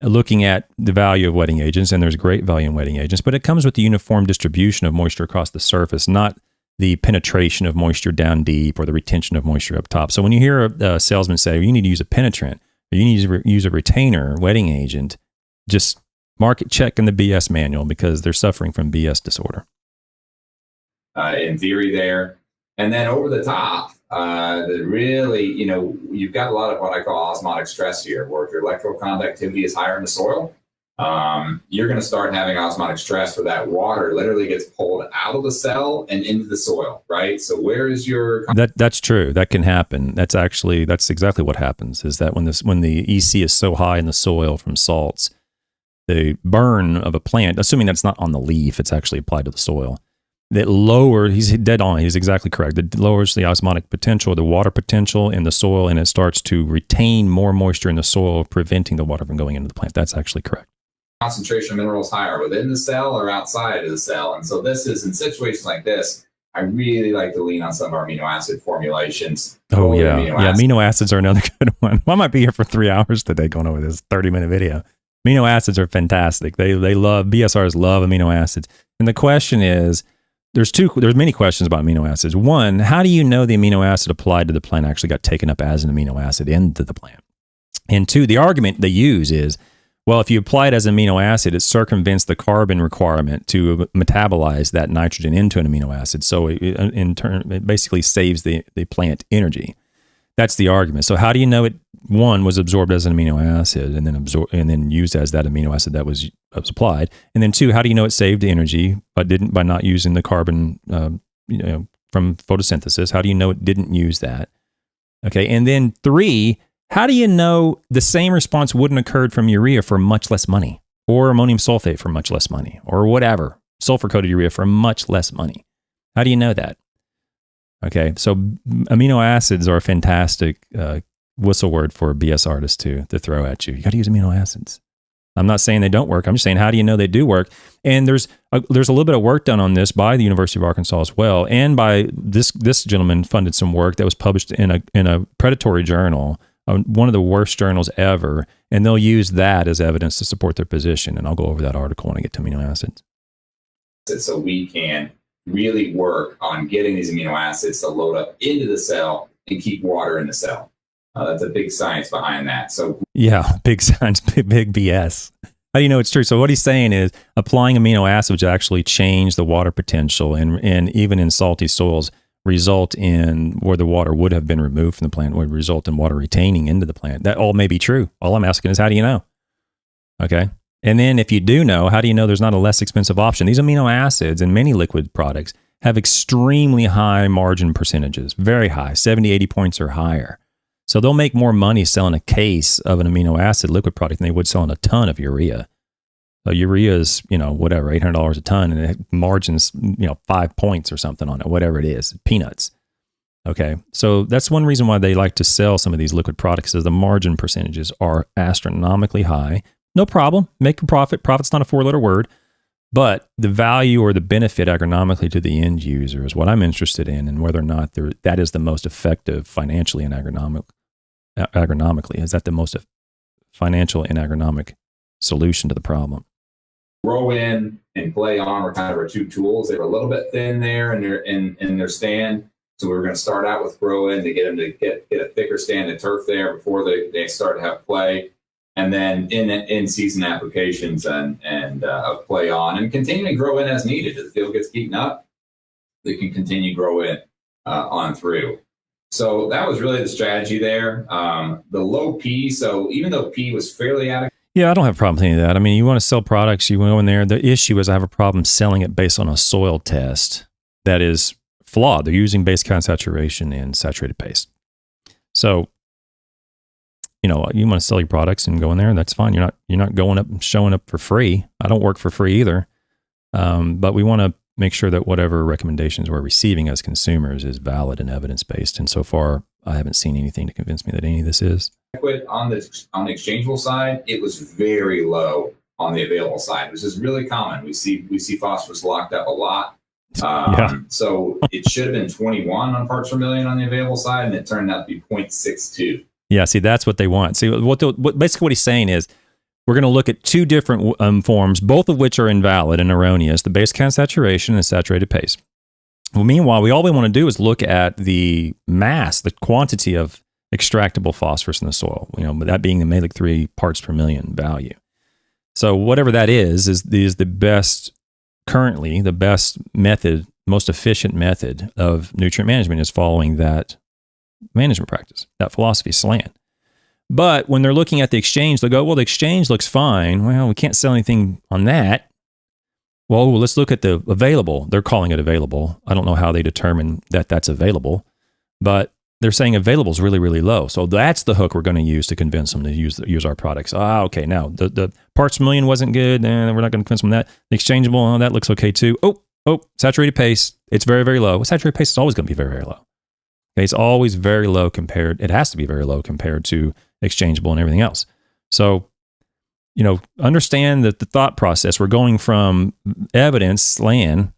looking at the value of wetting agents, and there's great value in wetting agents, but it comes with the uniform distribution of moisture across the surface, not the penetration of moisture down deep or the retention of moisture up top. So when you hear a salesman say, you need to use a penetrant, or you need to use a retainer wetting agent, just market check in the BS manual, because they're suffering from BS disorder. In theory there. And then over the top, really, you've got a lot of what I call osmotic stress here, where if your electrical conductivity is higher in the soil, you're going to start having osmotic stress where that water literally gets pulled out of the cell and into the soil, right? So where is your... That's true. That can happen. That's exactly what happens, is that when the EC is so high in the soil from salts, the burn of a plant, assuming that's not on the leaf, it's actually applied to the soil, that lowers, he's dead on, he's exactly correct, it lowers the osmotic potential, the water potential in the soil, and it starts to retain more moisture in the soil, preventing the water from going into the plant. That's actually correct. Concentration of minerals higher within the cell or outside of the cell. And so this is, in situations like this, I really like to lean on some of our amino acid formulations. Oh, yeah. Amino acids are another good one. Well, I might be here for 3 hours today going over this 30-minute video. Amino acids are fantastic. They love, BSRs love amino acids. And the question is, there's many questions about amino acids. One, how do you know the amino acid applied to the plant actually got taken up as an amino acid into the plant? And two, the argument they use is, well, if you apply it as an amino acid, it circumvents the carbon requirement to metabolize that nitrogen into an amino acid. So in turn, it basically saves the plant energy. That's the argument. So how do you know it, one, was absorbed as an amino acid and then used as that amino acid that was applied? And then two, how do you know it saved the energy by not using the carbon from photosynthesis? How do you know it didn't use that? Okay. And then three, how do you know the same response wouldn't occurred from urea for much less money, or ammonium sulfate for much less money, or whatever, sulfur-coated urea for much less money? How do you know that? Okay, so amino acids are a fantastic whistle word for BS artists to throw at you. You got to use amino acids. I'm not saying they don't work. I'm just saying, how do you know they do work? And there's a little bit of work done on this by the University of Arkansas as well, and by this gentleman funded some work that was published in a predatory journal, one of the worst journals ever, and they'll use that as evidence to support their position. And I'll go over that article when I get to amino acids. So we can really work on getting these amino acids to load up into the cell and keep water in the cell. That's a big science behind that. So yeah, big science, big BS. How do you know it's true? So what he's saying is applying amino acids actually change the water potential, and even in salty soils result in where the water would have been removed from the plant would result in water retaining into the plant. That all may be true. All I'm asking is, how do you know? Okay. And then if you do know, how do you know there's not a less expensive option? These amino acids in many liquid products have extremely high margin percentages, very high, 70, 80 points or higher. So they'll make more money selling a case of an amino acid liquid product than they would selling a ton of urea. So urea is, whatever, $800 a ton, and it margins, 5 points or something on it, whatever it is, peanuts. Okay. So that's one reason why they like to sell some of these liquid products, is the margin percentages are astronomically high. No problem. Make a profit. Profit's not a 4-letter word, but the value or the benefit agronomically to the end user is what I'm interested in, and whether or not that is the most effective financially and agronomically. Is that the most financial and agronomic solution to the problem? Grow in and play on were kind of our two tools. They were a little bit thin there in their stand. So we were going to start out with grow in to get them to get a thicker stand of turf there before they start to have play. And then in season applications and play on and continue to grow in as needed. If the field gets beaten up, they can continue grow in on through. So that was really the strategy there. The low P, so even though P was fairly adequate. Yeah, I don't have a problem with any of that. I mean, you want to sell products, you want to go in there. The issue is I have a problem selling it based on a soil test that is flawed. They're using base count saturation and saturated paste. So, you know, you want to sell your products and go in there, and that's fine. You're not going up and showing up for free. I don't work for free either. But we want to make sure that whatever recommendations we're receiving as consumers is valid and evidence-based. And so far, I haven't seen anything to convince me that any of this is. On the exchangeable side, it was very low on the available side, which is really common. We see phosphorus locked up a lot. So it should have been 21 on parts per million on the available side, and it turned out to be 0.62. Yeah, see, that's what they want. See, basically what he's saying is we're going to look at two different forms, both of which are invalid and erroneous, the base count saturation and saturated paste. Well, meanwhile, all we want to do is look at the mass, the quantity of extractable phosphorus in the soil, you know, that being the Mehlich 3 parts per million value. So whatever that is the best, currently the best method, most efficient method of nutrient management is following that management practice, that philosophy, SLAN. But when they're looking at the exchange, they'll go, well, the exchange looks fine. Well, we can't sell anything on that. Well, let's look at the available. They're calling it available. I don't know how they determine that that's available, but they're saying available is really, really low. So that's the hook we're going to use to convince them to use our products. Okay, now the parts per million wasn't good, and we're not going to convince them that. The exchangeable, that looks okay too. Oh, saturated paste, it's very, very low. Well, saturated paste is always going to be very, very low. Okay, it's always very low compared. It has to be very low compared to exchangeable and everything else. So, you know, understand that the thought process. We're going from evidence, SLAN,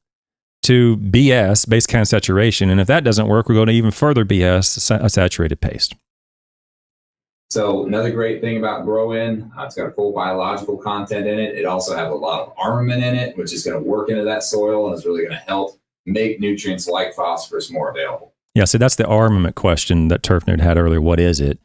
to BS, base count saturation. And if that doesn't work, we're going to even further BS, a saturated paste. So another great thing about Grow In, it's got a full biological content in it. It also has a lot of armament in it, which is going to work into that soil and is really going to help make nutrients like phosphorus more available. Yeah, so that's the armament question that Turf Nerd had earlier. What is it?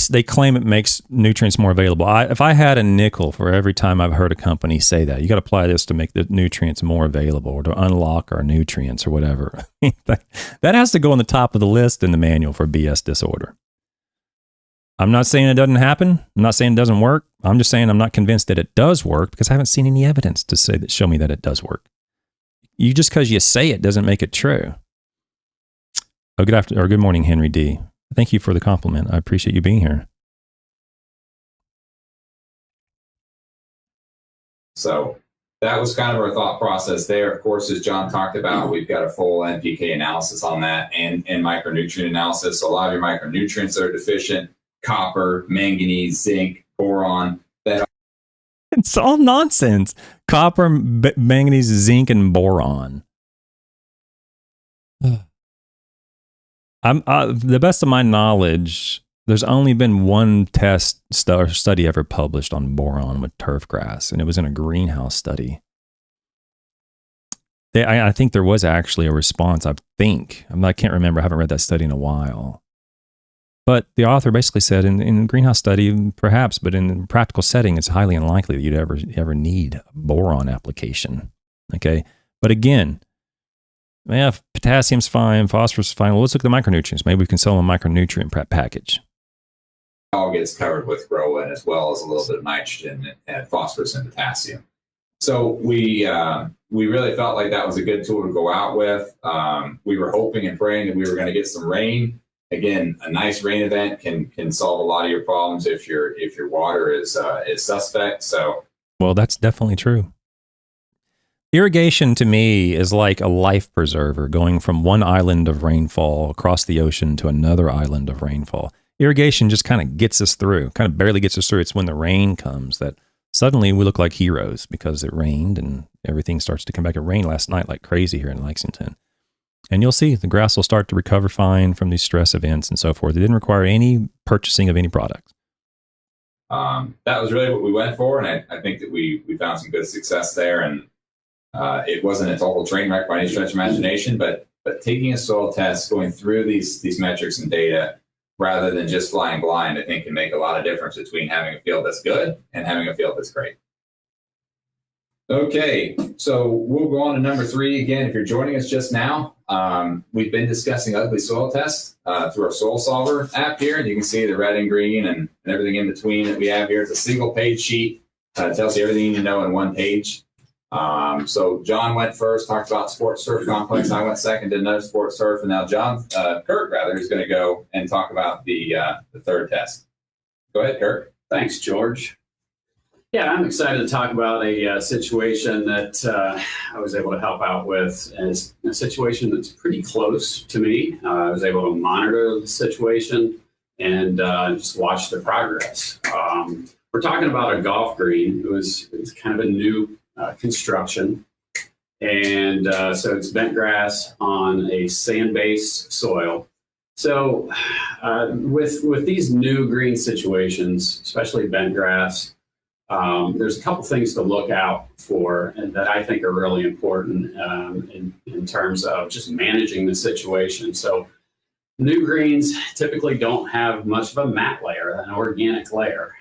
They claim it makes nutrients more available. If I had a nickel for every time I've heard a company say that, you got to apply this to make the nutrients more available or to unlock our nutrients or whatever. That has to go on the top of the list in the manual for BS disorder. I'm not saying it doesn't happen. I'm not saying it doesn't work. I'm just saying I'm not convinced that it does work because I haven't seen any evidence to show me that it does work. Just because you say it doesn't make it true. Oh, good morning, Henry D. Thank you for the compliment. I appreciate you being here. So that was kind of our thought process there. Of course, as John talked about, we've got a full NPK analysis on that and micronutrient analysis. So a lot of your micronutrients that are deficient, copper, manganese, zinc, boron. It's all nonsense. Copper, manganese, zinc, and boron. The best of my knowledge, there's only been one test study ever published on boron with turfgrass, and it was in a greenhouse study. I think there was actually a response, I can't remember. I haven't read that study in a while. But the author basically said in a greenhouse study, perhaps, but in a practical setting, it's highly unlikely that you'd ever need a boron application. Okay? But again, yeah, potassium's fine, phosphorus is fine. Well, let's look at the micronutrients. Maybe we can sell them a micronutrient package. All gets covered with Grow In as well as a little bit of nitrogen and phosphorus and potassium. So we really felt like that was a good tool to go out with. We were hoping and praying that we were going to get some rain. Again, a nice rain event can solve a lot of your problems if your water is suspect. So, well, that's definitely true. Irrigation to me is like a life preserver going from one island of rainfall across the ocean to another island of rainfall. Irrigation just kind of gets us through, kind of barely gets us through. It's when the rain comes that suddenly we look like heroes because it rained and everything starts to come back. It rained last night like crazy here in Lexington. And you'll see the grass will start to recover fine from these stress events and so forth. It didn't require any purchasing of any products. That was really what we went for, and I think that we found some good success there. And it wasn't a total train wreck by any stretch of imagination, but taking a soil test, going through these metrics and data, rather than just flying blind, I think can make a lot of difference between having a field that's good and having a field that's great. Okay, so we'll go on to number 3 again. If you're joining us just now, we've been discussing ugly soil tests through our Soil Solver app here, and you can see the red and green and everything in between that we have here. It's a single page sheet. It tells you everything you need to know in one page. So John went first, talked about sports turf complex. I went second, did another sports turf, and now Kurt is going to go and talk about the third test. Go ahead, Kurt. Thanks, George. Yeah, I'm excited to talk about a situation that I was able to help out with. And it's a situation that's pretty close to me. I was able to monitor the situation and just watch the progress. We're talking about a golf green. It was kind of a new construction. And so it's bent grass on a sand-based soil. So with these new green situations, especially bent grass, there's a couple things to look out for and that I think are really important in terms of just managing the situation. So new greens typically don't have much of a mat layer, an organic layer,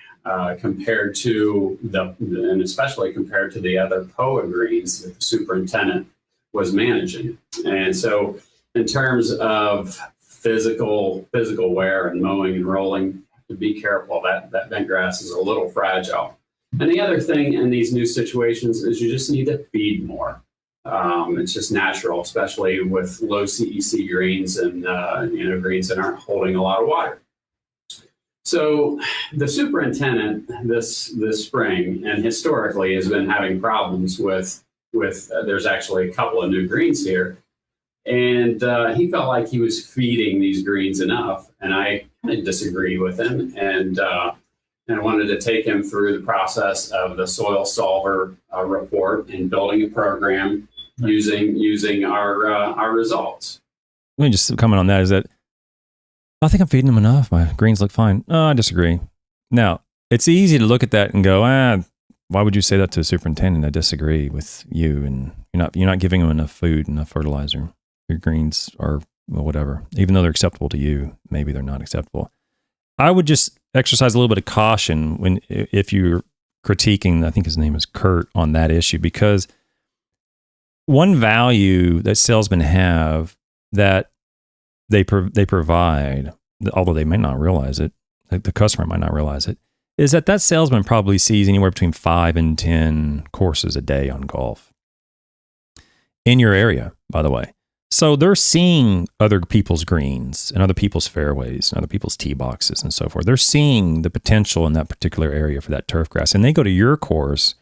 compared to and especially compared to the other POA greens that the superintendent was managing. And so in terms of physical wear and mowing and rolling, to be careful. That bent grass is a little fragile. And the other thing in these new situations is you just need to feed more. It's just natural, especially with low CEC greens and greens that aren't holding a lot of water. So the superintendent this spring and historically has been having problems with there's actually a couple of new greens here. And he felt like he was feeding these greens enough. And I kind of disagree with him. And I wanted to take him through the process of the Soil Solver report and building a program using our results. Let me just comment on that. Is that I think I'm feeding them enough. My greens look fine. I disagree. Now, it's easy to look at that and go, why would you say that to a superintendent? I disagree with you, and you're not giving them enough food, enough fertilizer. Your greens are, well, whatever. Even though they're acceptable to you, maybe they're not acceptable. I would just exercise a little bit of caution if you're critiquing, I think his name is Kurt, on that issue, because one value that salesmen have that they provide, although they may not realize it, the customer might not realize it, is that salesman probably sees anywhere between 5 and 10 courses a day on golf in your area, by the way. So they're seeing other people's greens and other people's fairways and other people's tee boxes and so forth. They're seeing the potential in that particular area for that turf grass. And they go to your course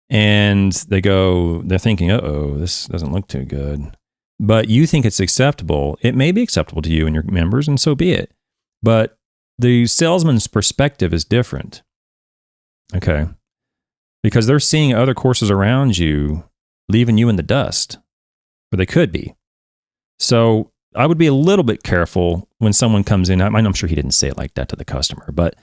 and they're thinking, this doesn't look too good. But you think it's acceptable. It may be acceptable to you and your members, and so be it. But the salesman's perspective is different. Okay. Because they're seeing other courses around you leaving you in the dust, or they could be. So I would be a little bit careful when someone comes in. I'm sure he didn't say it like that to the customer, but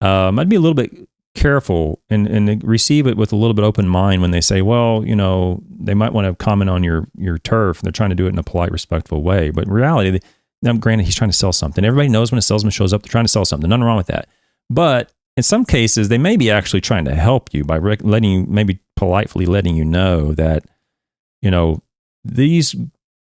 I'd be a little bit careful and receive it with a little bit open mind when they say, well, they might want to comment on your turf. They're trying to do it in a polite, respectful way. But in reality, now granted, he's trying to sell something. Everybody knows when a salesman shows up, they're trying to sell something. Nothing wrong with that. But in some cases, they may be actually trying to help you by maybe politely letting you know that, these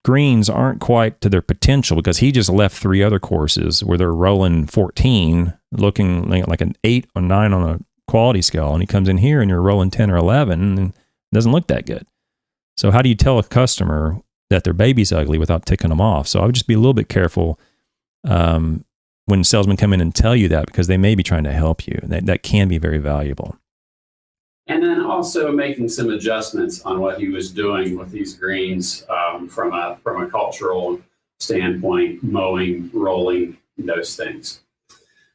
greens aren't quite to their potential because he just left 3 other courses where they're rolling 14, looking like an 8 or 9 on a quality scale. And he comes in here and you're rolling 10 or 11 and it doesn't look that good. So how do you tell a customer that their baby's ugly without ticking them off? So I would just be a little bit careful when salesmen come in and tell you that, because they may be trying to help you. That can be very valuable. And then also making some adjustments on what he was doing with these greens from a cultural standpoint, mowing, rolling, those things.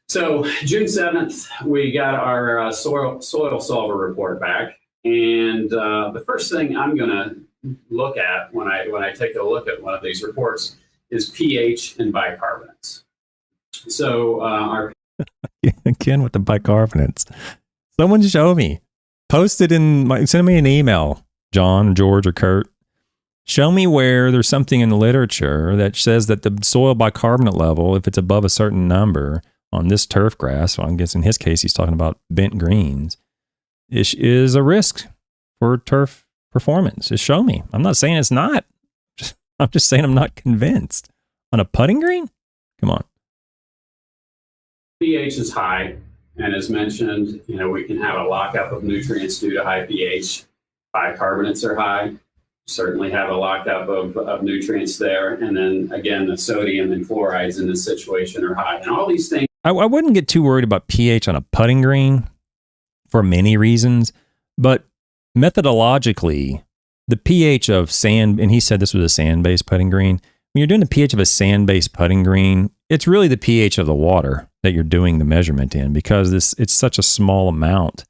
So June 7th, we got our soil solver report back. And the first thing I'm going to look at when I take a look at one of these reports is pH and bicarbonates. So our Again with the bicarbonates. Someone show me. Post it send me an email, John, George, or Kurt. Show me where there's something in the literature that says that the soil bicarbonate level, if it's above a certain number on this turf grass, well, I guess in his case he's talking about bent greens, is a risk for turf performance. Just show me. I'm not saying it's not. I'm just saying I'm not convinced. On a putting green? Come on. pH is high, and as mentioned, we can have a lockup of nutrients due to high pH. Bicarbonates are high. Certainly have a lockup of nutrients there. And then again, the sodium and chlorides in this situation are high. And all these things. I wouldn't get too worried about pH on a putting green for many reasons, but methodologically, the pH of sand, and he said this was a sand-based putting green. When you're doing the pH of a sand-based putting green, it's really the pH of the water that you're doing the measurement in, because it's such a small amount.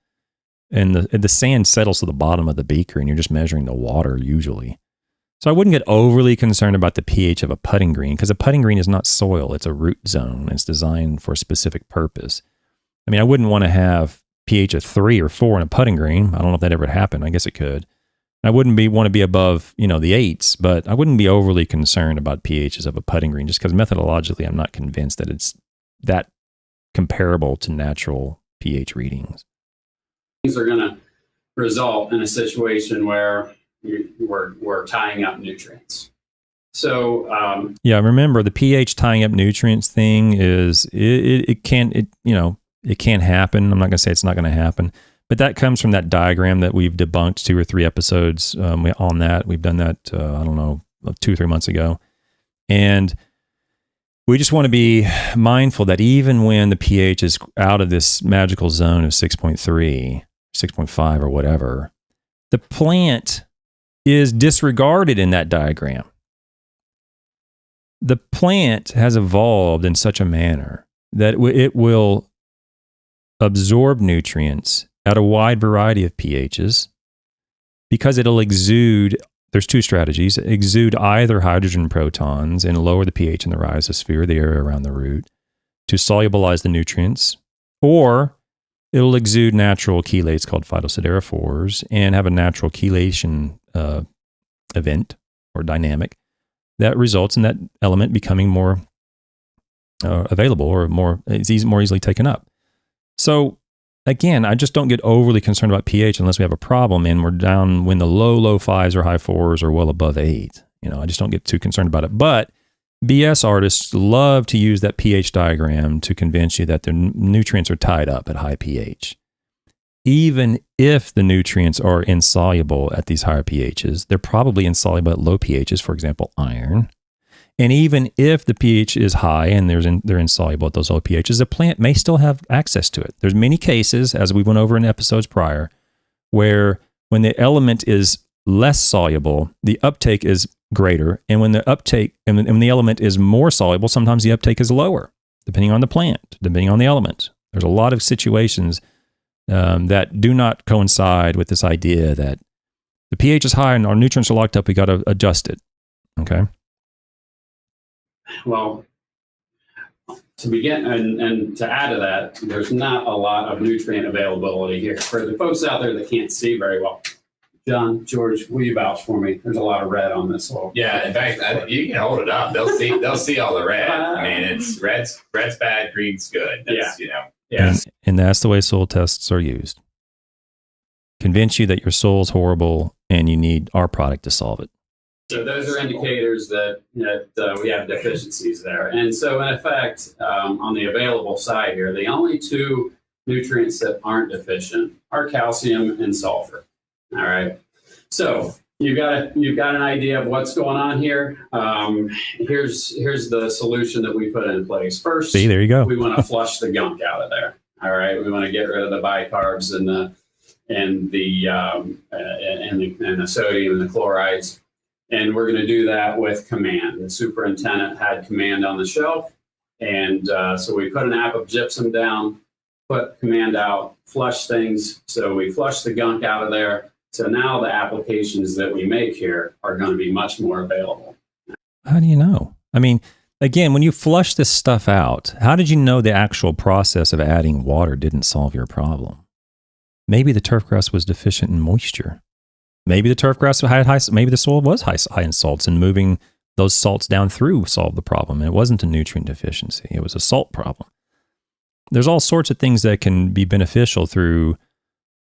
And the sand settles to the bottom of the beaker, and you're just measuring the water usually. So I wouldn't get overly concerned about the pH of a putting green, because a putting green is not soil. It's a root zone. It's designed for a specific purpose. I mean, I wouldn't want to have pH of 3 or 4 in a putting green. I don't know if that ever happened. I guess it could. I wouldn't want to be above, the 8s, but I wouldn't be overly concerned about pHs of a putting green, just because methodologically I'm not convinced that it's that comparable to natural pH readings. Things are going to result in a situation where we're tying up nutrients. So yeah, remember the pH tying up nutrients thing is it can't happen. I'm not going to say it's not going to happen, but that comes from that diagram that we've debunked 2 or 3 episodes on that. We've done that 2 or 3 months ago, and we just want to be mindful that even when the pH is out of this magical zone of 6.3, 6.5 or whatever, the plant is disregarded in that diagram. The plant has evolved in such a manner that it will absorb nutrients at a wide variety of pHs, because it'll exude, there's 2 strategies, exude either hydrogen protons and lower the pH in the rhizosphere, the area around the root, to solubilize the nutrients, or it'll exude natural chelates called phytosiderophores and have a natural chelation event or dynamic that results in that element becoming more available, or more easily taken up. So again, I just don't get overly concerned about pH unless we have a problem and we're down when the low 5s or high 4s are well above 8. I just don't get too concerned about it. But BS artists love to use that pH diagram to convince you that the nutrients are tied up at high pH. Even if the nutrients are insoluble at these higher pHs, they're probably insoluble at low pHs, for example, iron. And even if the pH is high and they're insoluble at those low pHs, the plant may still have access to it. There's many cases, as we went over in episodes prior, where when the element is less soluble, the uptake is greater. And when the uptake and when the element is more soluble, sometimes the uptake is lower, depending on the plant, depending on the element. There's a lot of situations that do not coincide with this idea that the pH is high and our nutrients are locked up. We got to adjust it. Okay. Well, to begin and to add to that, there's not a lot of nutrient availability here. For the folks out there that can't see very well, John, George, will you vouch for me? There's a lot of red on this soil. Yeah, in fact, you can hold it up. They'll see all the red. I mean, it's red's bad, green's good. That's, Yeah. And that's the way soil tests are used. Convince you that your soil's horrible and you need our product to solve it. So those are indicators that we have deficiencies there. And so in effect, on the available side here, the only 2 nutrients that aren't deficient are calcium and sulfur. All right. So you've got an idea of what's going on here. Here's the solution that we put in place. First, see, there you go. We want to flush the gunk out of there. All right. We want to get rid of the bicarbs and the sodium and the chlorides. And we're going to do that with command. The superintendent had command on the shelf. And so we put an app of gypsum down, put command out, flush things. So we flush the gunk out of there. So now the applications that we make here are going to be much more available. How do you know? I mean, again, when you flush this stuff out, how did you know the actual process of adding water didn't solve your problem? Maybe the turfgrass was deficient in moisture. Maybe the turfgrass had maybe the soil was high in salts, and moving those salts down through solved the problem. And it wasn't a nutrient deficiency. It was a salt problem. There's all sorts of things that can be beneficial through,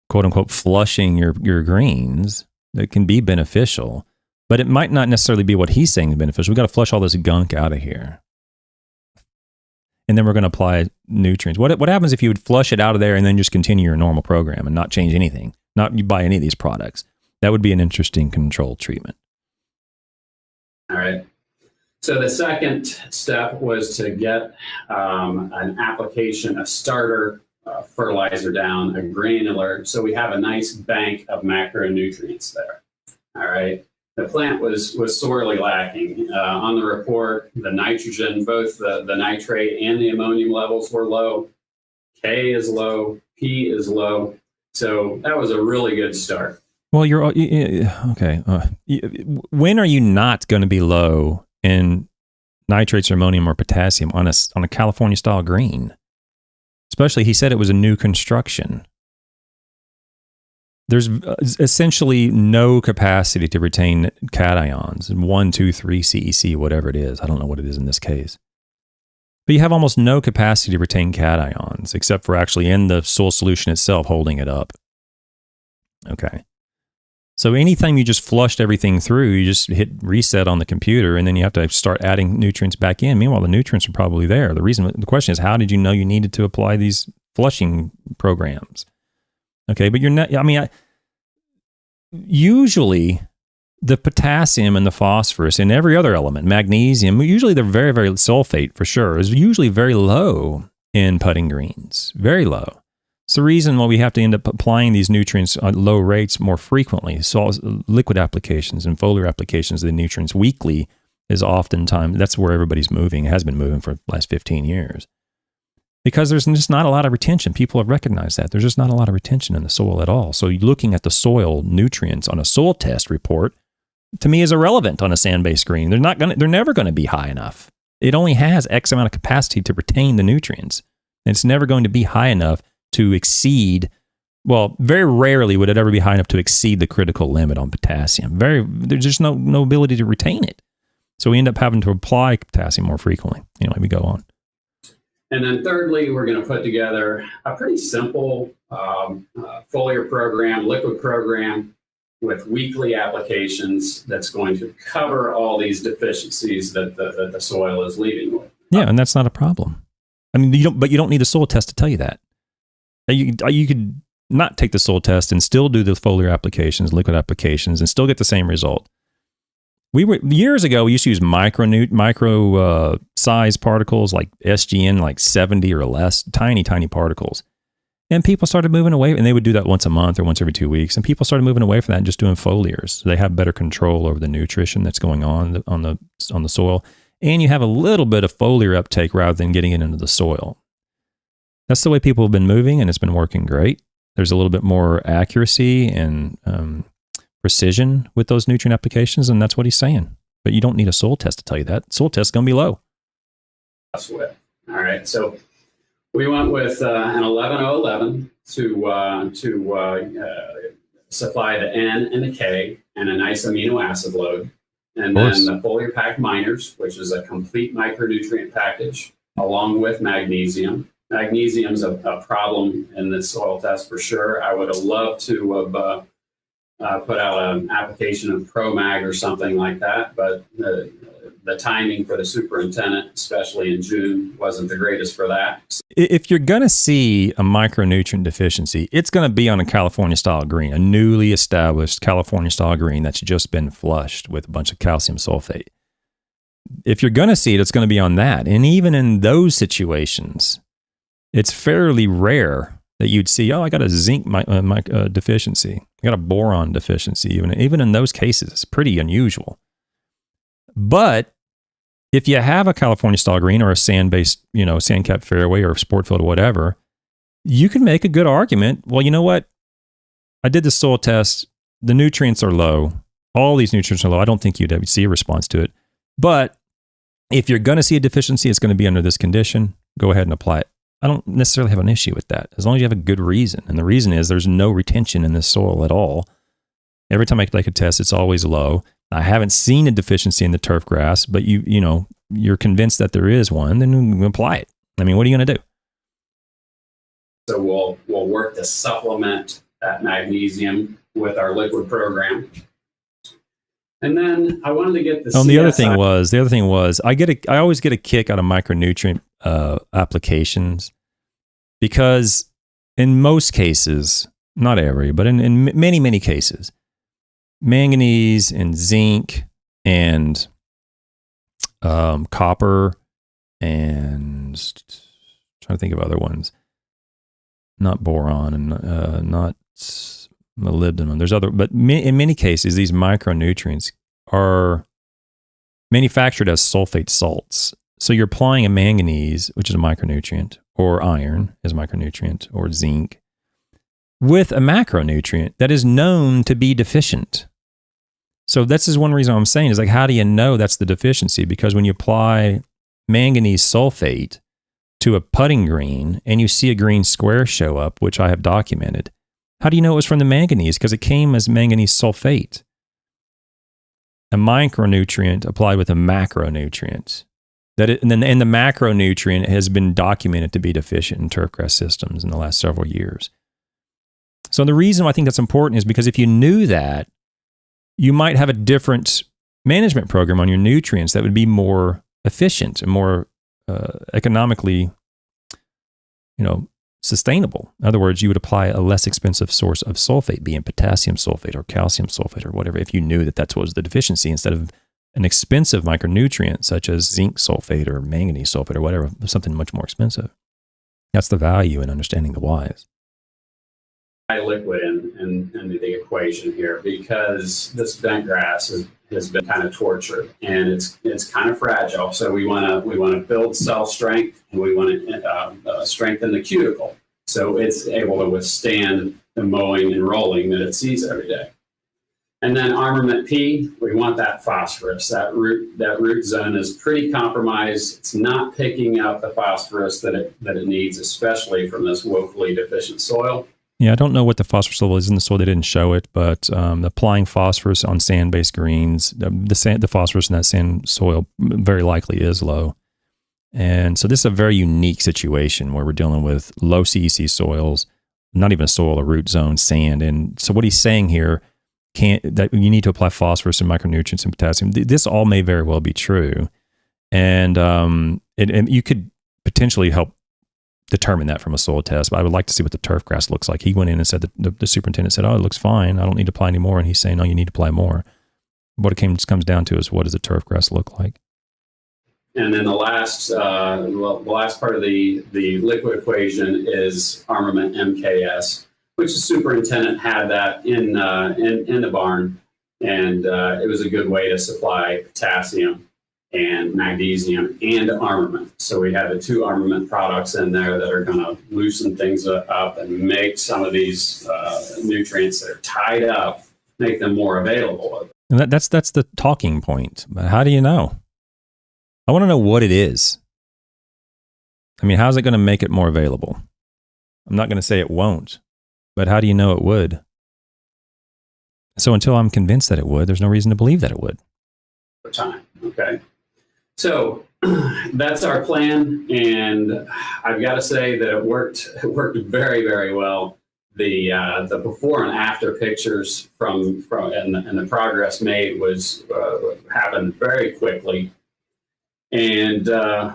quote unquote, flushing your greens that can be beneficial, but it might not necessarily be what he's saying is beneficial. We got to flush all this gunk out of here. And then we're going to apply nutrients. What happens if you would flush it out of there and then just continue your normal program and not change anything, not buy any of these products? That would be an interesting control treatment. All right. So the second step was to get an application, a starter fertilizer down, a granular, so we have a nice bank of macronutrients there. All right. The plant was sorely lacking. On the report, the nitrogen, both the nitrate and the ammonium levels were low. K is low, P is low. So that was a really good start. Well, you're okay. When are you not going to be low in nitrates or ammonium or potassium on a California style green? Especially, he said it was a new construction. There's essentially no capacity to retain cations, 1, 2, 3 CEC, whatever it is. I don't know what it is in this case. But you have almost no capacity to retain cations, except for actually in the soil solution itself holding it up. Okay. So anytime you just flushed everything through, you just hit reset on the computer, and then you have to start adding nutrients back in. Meanwhile, the nutrients are probably there. The question is, how did you know you needed to apply these flushing programs? Okay, but you're not, usually the potassium and the phosphorus and every other element, magnesium, usually they're very, very, sulfate for sure, is usually very low in putting greens, very low. It's the reason why we have to end up applying these nutrients at low rates more frequently. So liquid applications and foliar applications of the nutrients weekly is oftentimes, that's where everybody's moving, has been moving for the last 15 years. Because there's just not a lot of retention. People have recognized that. There's just not a lot of retention in the soil at all. So looking at the soil nutrients on a soil test report, to me, is irrelevant on a sand-based green. They're never going to be high enough. It only has X amount of capacity to retain the nutrients. And it's never going to be high enough to exceed, well, very rarely would it ever be high enough to exceed the critical limit on potassium. There's just no ability to retain it. So we end up having to apply potassium more frequently. Anyway, we go on. And then thirdly, we're going to put together a pretty simple foliar program, liquid program with weekly applications that's going to cover all these deficiencies that the soil is leaving with. Yeah, and that's not a problem. I mean, you don't need a soil test to tell you that. You could not take the soil test and still do the foliar applications, liquid applications, and still get the same result. Years ago, we used to use micro size particles like SGN, like 70 or less, tiny particles. And people started moving away, and they would do that once a month or once every 2 weeks. And people started moving away from that and just doing foliars. So they have better control over the nutrition that's going on the soil. And you have a little bit of foliar uptake rather than getting it into the soil. That's the way people have been moving, and it's been working great. There's a little bit more accuracy and precision with those nutrient applications, and that's what he's saying. But you don't need a soil test to tell you that. Soil test is going to be low. That's what. All right. So we went with an 11011 to supply the N and the K and a nice amino acid load. And then the foliar pack miners, which is a complete micronutrient package, along with magnesium. Magnesium's a problem in the soil test for sure. I would have loved to have put out an application of ProMag or something like that, but the timing for the superintendent, especially in June, wasn't the greatest for that. If you're going to see a micronutrient deficiency, it's going to be on a California-style green, a newly established California-style green that's just been flushed with a bunch of calcium sulfate. If you're going to see it, it's going to be on that. And even in those situations, it's fairly rare that you'd see, I got a zinc deficiency. I got a boron deficiency. Even in those cases, it's pretty unusual. But if you have a California style green or a sand-based, sand-capped fairway or sport field or whatever, you can make a good argument. Well, you know what? I did the soil test. The nutrients are low. All these nutrients are low. I don't think you'd see a response to it. But if you're going to see a deficiency, it's going to be under this condition. Go ahead and apply it. I don't necessarily have an issue with that, as long as you have a good reason. And the reason is there's no retention in this soil at all. Every time I take a test, it's always low. I haven't seen a deficiency in the turf grass, but you're convinced that there is one, then we apply it. I mean, what are you going to do? So we'll work to supplement that magnesium with our liquid program. And then I wanted to get the the other thing was I always get a kick out of micronutrient applications, because in most cases, not every, but in many, many cases, manganese and zinc and copper and trying to think of other ones, not boron and not molybdenum. There's other, but in many cases, these micronutrients are manufactured as sulfate salts. So you're applying a manganese, which is a micronutrient, or iron is a micronutrient, or zinc, with a macronutrient that is known to be deficient. So this is one reason I'm saying is like, how do you know that's the deficiency? Because when you apply manganese sulfate to a putting green and you see a green square show up, which I have documented, how do you know it was from the manganese? Because it came as manganese sulfate, a micronutrient applied with a macronutrient. And the macronutrient has been documented to be deficient in turfgrass systems in the last several years. So the reason why I think that's important is because if you knew that, you might have a different management program on your nutrients that would be more efficient and more economically, sustainable. In other words, you would apply a less expensive source of sulfate, be it potassium sulfate or calcium sulfate or whatever, if you knew that was the deficiency, instead of an expensive micronutrient such as zinc sulfate or manganese sulfate or whatever, something much more expensive. That's the value in understanding the whys. Liquid in the equation here, because this bent grass has been kind of tortured and it's kind of fragile. So we want to build cell strength, and we want to strengthen the cuticle so it's able to withstand the mowing and rolling that it sees every day. And then armament P, we want that phosphorus. That root zone is pretty compromised. It's not picking up the phosphorus that it needs, especially from this woefully deficient soil. Yeah, I don't know what the phosphorus level is in the soil. They didn't show it, but applying phosphorus on sand-based greens, the phosphorus in that sand soil very likely is low. And so this is a very unique situation where we're dealing with low CEC soils, not even a soil, a root zone, sand. And so what he's saying here, that you need to apply phosphorus and micronutrients and potassium. This all may very well be true. And you could potentially help determine that from a soil test, but I would like to see what the turf grass looks like. He went in and said that the superintendent said, "Oh, it looks fine. I don't need to apply any more." And he's saying, "No, you need to apply more." What it comes down to is, what does the turf grass look like? And then the last part of the liquid equation is armament MKS, which the superintendent had that in the barn, and it was a good way to supply potassium and magnesium and armament. So we have the two armament products in there that are going to loosen things up and make some of these nutrients that are tied up, make them more available. And that's the talking point. But how do you know? I want to know what it is. I mean, how's it going to make it more available? I'm not going to say it won't, but how do you know it would? So until I'm convinced that it would, there's no reason to believe that it would. For time, okay. So that's our plan, and I've got to say that it worked very, very well. The before and after pictures from and the progress made happened very quickly, and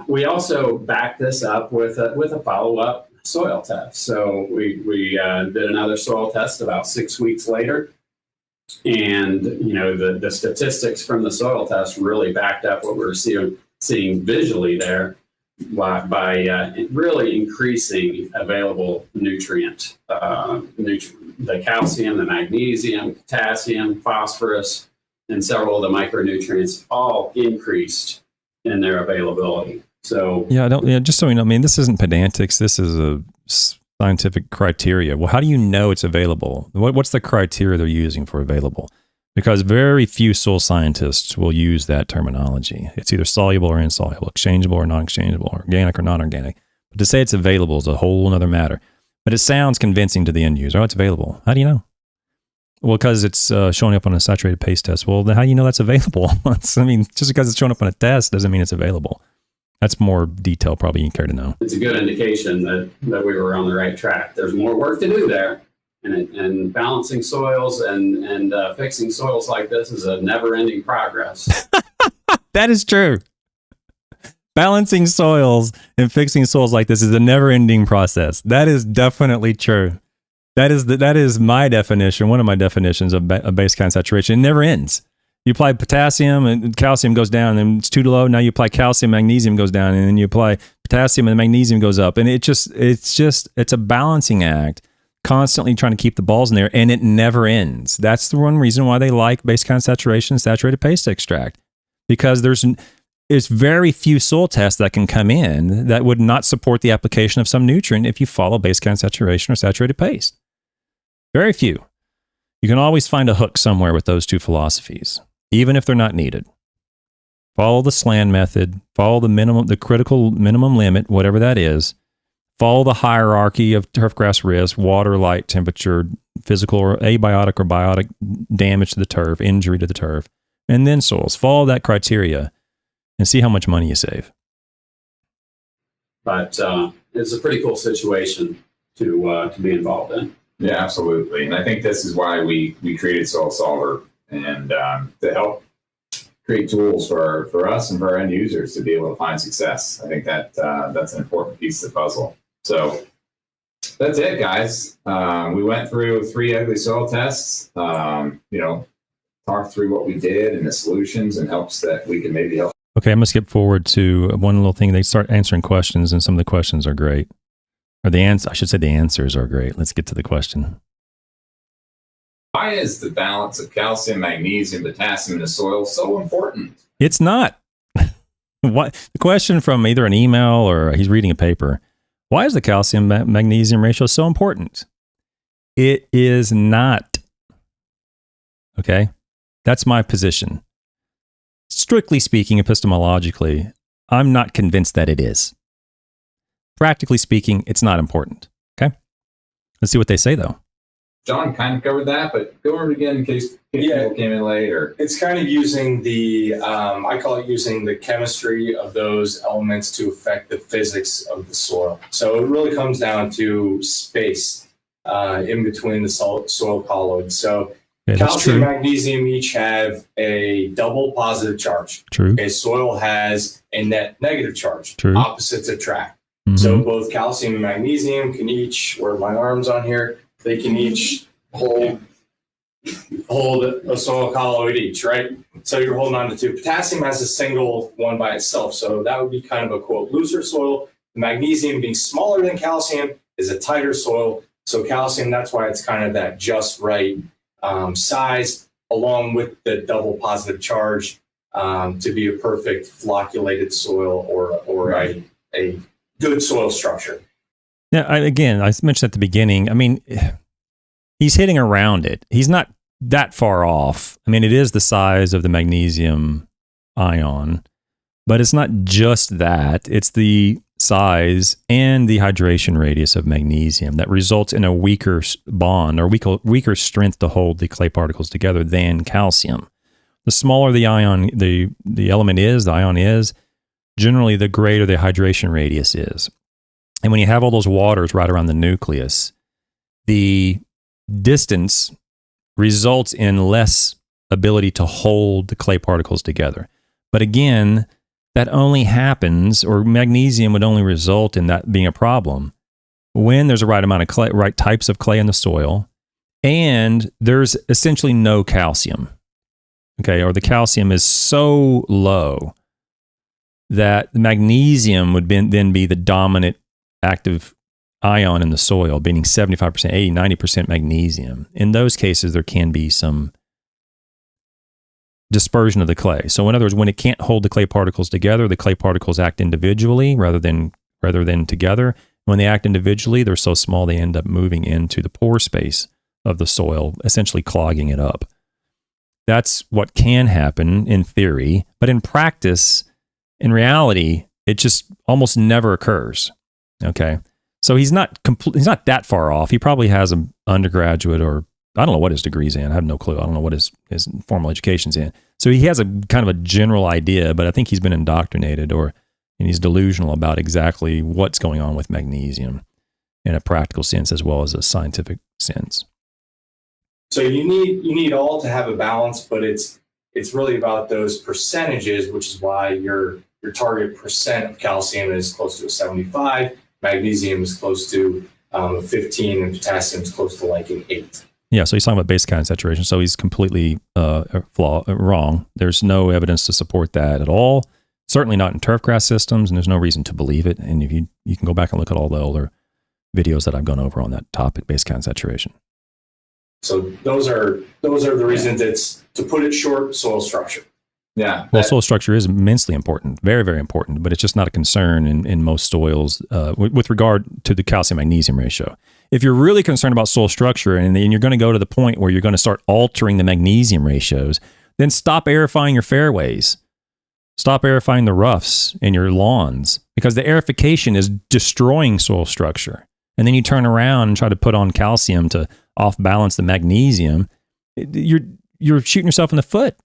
we also backed this up with a follow-up soil test. So we did another soil test about 6 weeks later. And, the statistics from the soil test really backed up what we were seeing visually there by really increasing available nutrient, the calcium, the magnesium, potassium, phosphorus, and several of the micronutrients all increased in their availability. So just so you know, I mean, this isn't pedantics. This is a scientific criteria. Well, how do you know it's available? What's the criteria they're using for available? because very few soil scientists will use that terminology. It's either soluble or insoluble, exchangeable or non-exchangeable, organic or non-organic. But to say it's available is a whole other matter. But it sounds convincing to the end user. Oh, it's available. How do you know? Well, because it's showing up on a saturated paste test. Well, then how do you know that's available? I mean, just because it's showing up on a test doesn't mean it's available. That's more detail probably you care to know. It's a good indication that we were on the right track. There's more work to do there. And balancing soils and fixing soils like this is a never-ending progress. That is true. Balancing soils and fixing soils like this is a never-ending process. That is definitely true. That is my definition, one of my definitions of base kind saturation. It never ends. You apply potassium and calcium goes down, and it's too low. Now you apply calcium, magnesium goes down, and then you apply potassium and the magnesium goes up. And it's a balancing act, constantly trying to keep the balls in there, and it never ends. That's the one reason why they like base kind saturation, saturated paste extract, because there's very few soil tests that can come in that would not support the application of some nutrient if you follow base kind saturation or saturated paste. Very few. You can always find a hook somewhere with those two philosophies, even if they're not needed. Follow the SLAN method, follow the critical minimum limit, whatever that is. Follow the hierarchy of turfgrass risk, water, light, temperature, physical or abiotic or biotic damage to the turf, injury to the turf, and then soils. Follow that criteria and see how much money you save. But it's a pretty cool situation to be involved in. Yeah, absolutely. And I think this is why we created Soil Solver, and to help create tools for us and for our end users to be able to find success. I think that's an important piece of the puzzle. So that's it, guys. We went through 3 ugly soil tests, talked through what we did and the solutions and helps that we can maybe help. Okay, I'm going to skip forward to one little thing. They start answering questions, and some of the questions are great. Or the answers are great. Let's get to the question. Why is the balance of calcium, magnesium, potassium in the soil so important? It's not. The question from either an email or he's reading a paper. Why is the calcium magnesium ratio so important? It is not. Okay? That's my position. Strictly speaking, epistemologically, I'm not convinced that it is. Practically speaking, it's not important. Okay? Let's see what they say, though. John kind of covered that, but go over it again in case people came in late. Or it's kind of using I call it using the chemistry of those elements to affect the physics of the soil. So it really comes down to space in between the soil colloids. So calcium and magnesium each have a double positive charge. True. Okay, soil has a net negative charge. True. Opposites attract. Mm-hmm. So both calcium and magnesium can each, where my arm's on here, they can each hold a soil colloid each, right? So you're holding on to 2. Potassium has a single one by itself. So that would be kind of a, quote, looser soil. The magnesium being smaller than calcium is a tighter soil. So calcium, that's why it's kind of that just right size, along with the double positive charge to be a perfect flocculated soil or a good soil structure. Yeah, I mentioned at the beginning, I mean, he's hitting around it. He's not that far off. I mean, it is the size of the magnesium ion, but it's not just that. It's the size and the hydration radius of magnesium that results in a weaker bond or weaker strength to hold the clay particles together than calcium. The smaller the ion, the element is, the ion is, generally the greater the hydration radius is. And when you have all those waters right around the nucleus, the distance results in less ability to hold the clay particles together. But again, that only happens, or magnesium would only result in that being a problem when there's a right amount of clay, right types of clay in the soil, and there's essentially no calcium. Okay, or the calcium is so low that the magnesium would then be the dominant active ion in the soil, being 75%, 80, 90% magnesium. In those cases, there can be some dispersion of the clay. So in other words, when it can't hold the clay particles together, the clay particles act individually rather than together. When they act individually, they're so small they end up moving into the pore space of the soil, essentially clogging it up. That's what can happen in theory, but in practice, in reality, it just almost never occurs. Okay, so he's not that far off. He probably has an undergraduate, or I don't know what his degree's in. I have no clue. I don't know what his formal education's in. So he has a kind of a general idea, but I think he's been indoctrinated, and he's delusional about exactly what's going on with magnesium in a practical sense as well as a scientific sense. So you need all to have a balance, but it's really about those percentages, which is why your target percent of calcium is close to a 75, magnesium is close to 15, and potassium is close to like an 8. Yeah, so he's talking about basic ion saturation. So he's completely wrong. There's no evidence to support that at all. Certainly not in turfgrass systems, and there's no reason to believe it. And if you can go back and look at all the older videos that I've gone over on that topic, basic ion saturation. So those are the reasons. It's, to put it short, soil structure. Yeah. Well, soil structure is immensely important, very, very important, but it's just not a concern in most soils with regard to the calcium-magnesium ratio. If you're really concerned about soil structure and you're going to go to the point where you're going to start altering the magnesium ratios, then stop aerifying your fairways. Stop aerifying the roughs in your lawns, because the aerification is destroying soil structure. And then you turn around and try to put on calcium to off-balance the magnesium. You're shooting yourself in the foot.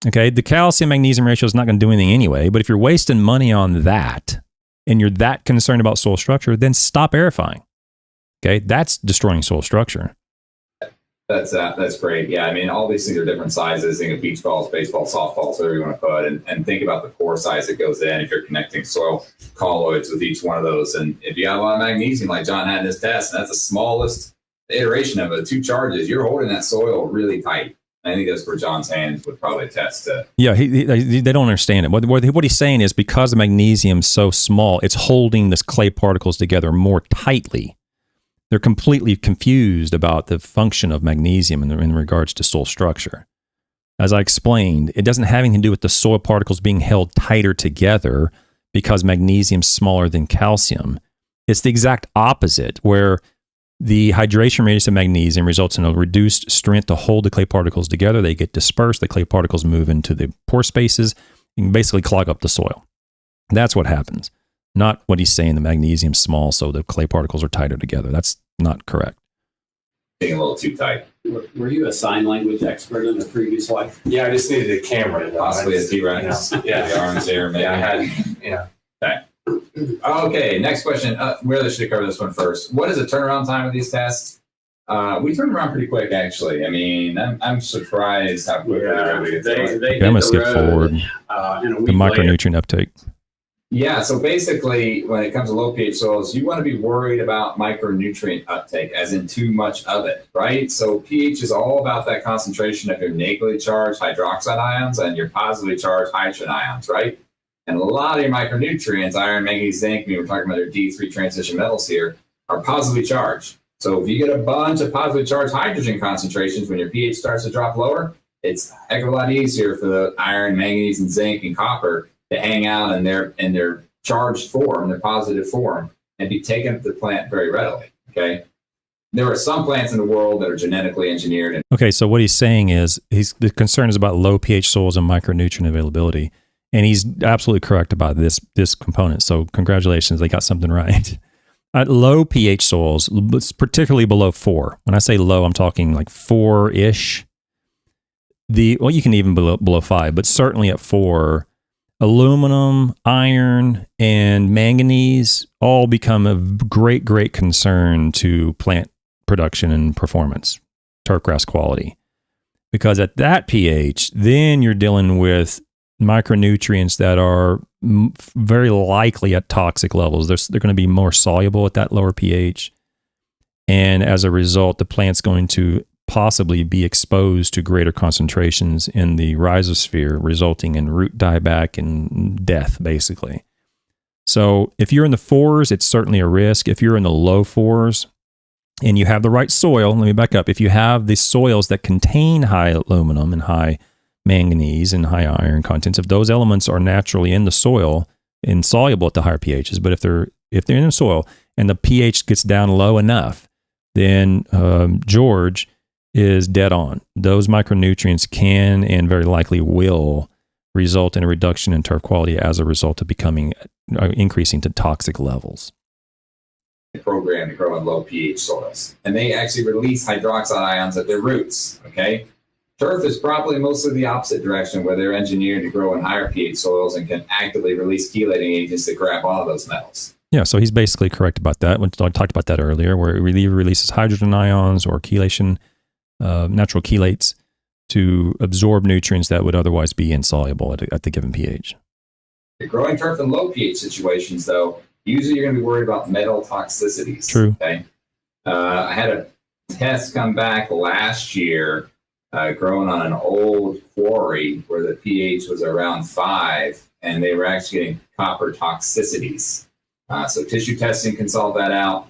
Okay, the calcium-magnesium ratio is not going to do anything anyway, but if you're wasting money on that and you're that concerned about soil structure, then stop aerifying. Okay, that's destroying soil structure. That's great. Yeah, I mean, all these things are different sizes. Think of beach balls, baseball, softballs, whatever you want to put, and think about the pore size that goes in if you're connecting soil colloids with each one of those. And if you got a lot of magnesium, like John had in his test, and that's the smallest iteration of it, 2 charges, you're holding that soil really tight. I think that's where John's hands would probably attest to. Yeah, they don't understand it. What he's saying is because the magnesium's so small, it's holding this clay particles together more tightly. They're completely confused about the function of magnesium in regards to soil structure. As I explained, it doesn't have anything to do with the soil particles being held tighter together because magnesium's smaller than calcium. It's the exact opposite, where the hydration radius of magnesium results in a reduced strength to hold the clay particles together. They get dispersed. The clay particles move into the pore spaces and basically clog up the soil. That's what happens. Not what he's saying, the magnesium's small, so the clay particles are tighter together. That's not correct. Being a little too tight. Were you a sign language expert in a previous life? Yeah, I just needed a camera. Possibly a T-Rex. Yeah. The arms there, maybe. Yeah, I had, yeah. Okay, next question. Really should cover this one first. What is the turnaround time of these tests? We turned around pretty quick, actually. I mean, I'm surprised how quickly we get to they I'm going to skip forward. in a The week later. micronutrient uptake. Yeah, so basically, when it comes to low pH soils, you want to be worried about micronutrient uptake, as in too much of it, right? So pH is all about that concentration of your negatively charged hydroxide ions and your positively charged hydrogen ions, right? And a lot of your micronutrients, iron, manganese, zinc, we were talking about their D3 transition metals here, are positively charged. So if you get a bunch of positively charged hydrogen concentrations when your pH starts to drop lower, it's a heck of a lot easier for the iron, manganese, and zinc and copper to hang out in their charged form, their positive form, and be taken up the plant very readily. Okay. There are some plants in the world that are genetically engineered. Okay, so what he's saying is the concern is about low pH soils and micronutrient availability. And he's absolutely correct about this component. So congratulations, they got something right. At low pH soils, particularly below 4. When I say low, I'm talking like 4-ish. Well, you can even below 5, but certainly at 4, aluminum, iron, and manganese all become a great, great concern to plant production and performance, turfgrass quality. Because at that pH, then you're dealing with micronutrients that are very likely at toxic levels. They're going to be more soluble at that lower pH. And as a result, the plant's going to possibly be exposed to greater concentrations in the rhizosphere, resulting in root dieback and death, basically. So if you're in the 4s, it's certainly a risk. If you're in the low 4s and you have the right soil, let me back up. If you have the soils that contain high aluminum and high manganese and high iron contents, if those elements are naturally in the soil, insoluble at the higher pHs, but if they're in the soil and the pH gets down low enough, then George is dead on. Those micronutrients can and very likely will result in a reduction in turf quality as a result of increasing to toxic levels. Program to grow in low pH soils, and they actually release hydroxide ions at their roots. Okay, turf is probably mostly the opposite direction, where they're engineered to grow in higher pH soils and can actively release chelating agents that grab all of those metals. Yeah, so he's basically correct about that. I talked about that earlier, where it either releases hydrogen ions or chelation, natural chelates, to absorb nutrients that would otherwise be insoluble at the given pH. Growing turf in low pH situations, though, usually you're going to be worried about metal toxicities. True. Okay. I had a test come back last year, growing on an old quarry where the pH was around 5, and they were actually getting copper toxicities. So tissue testing can solve that out.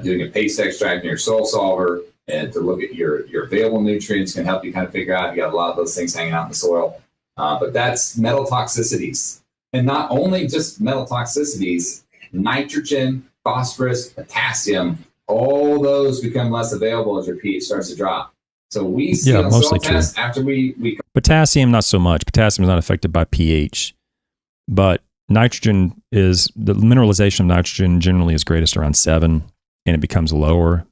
Doing a paste extract in your soil solver and to look at your available nutrients can help you kind of figure out if you got a lot of those things hanging out in the soil. But that's metal toxicities. And not only just metal toxicities, nitrogen, phosphorus, potassium, all those become less available as your pH starts to drop. So we see on soil tests after we potassium, not so much. Potassium is not affected by pH, but nitrogen is, the mineralization of nitrogen generally is greatest around 7, and it becomes lower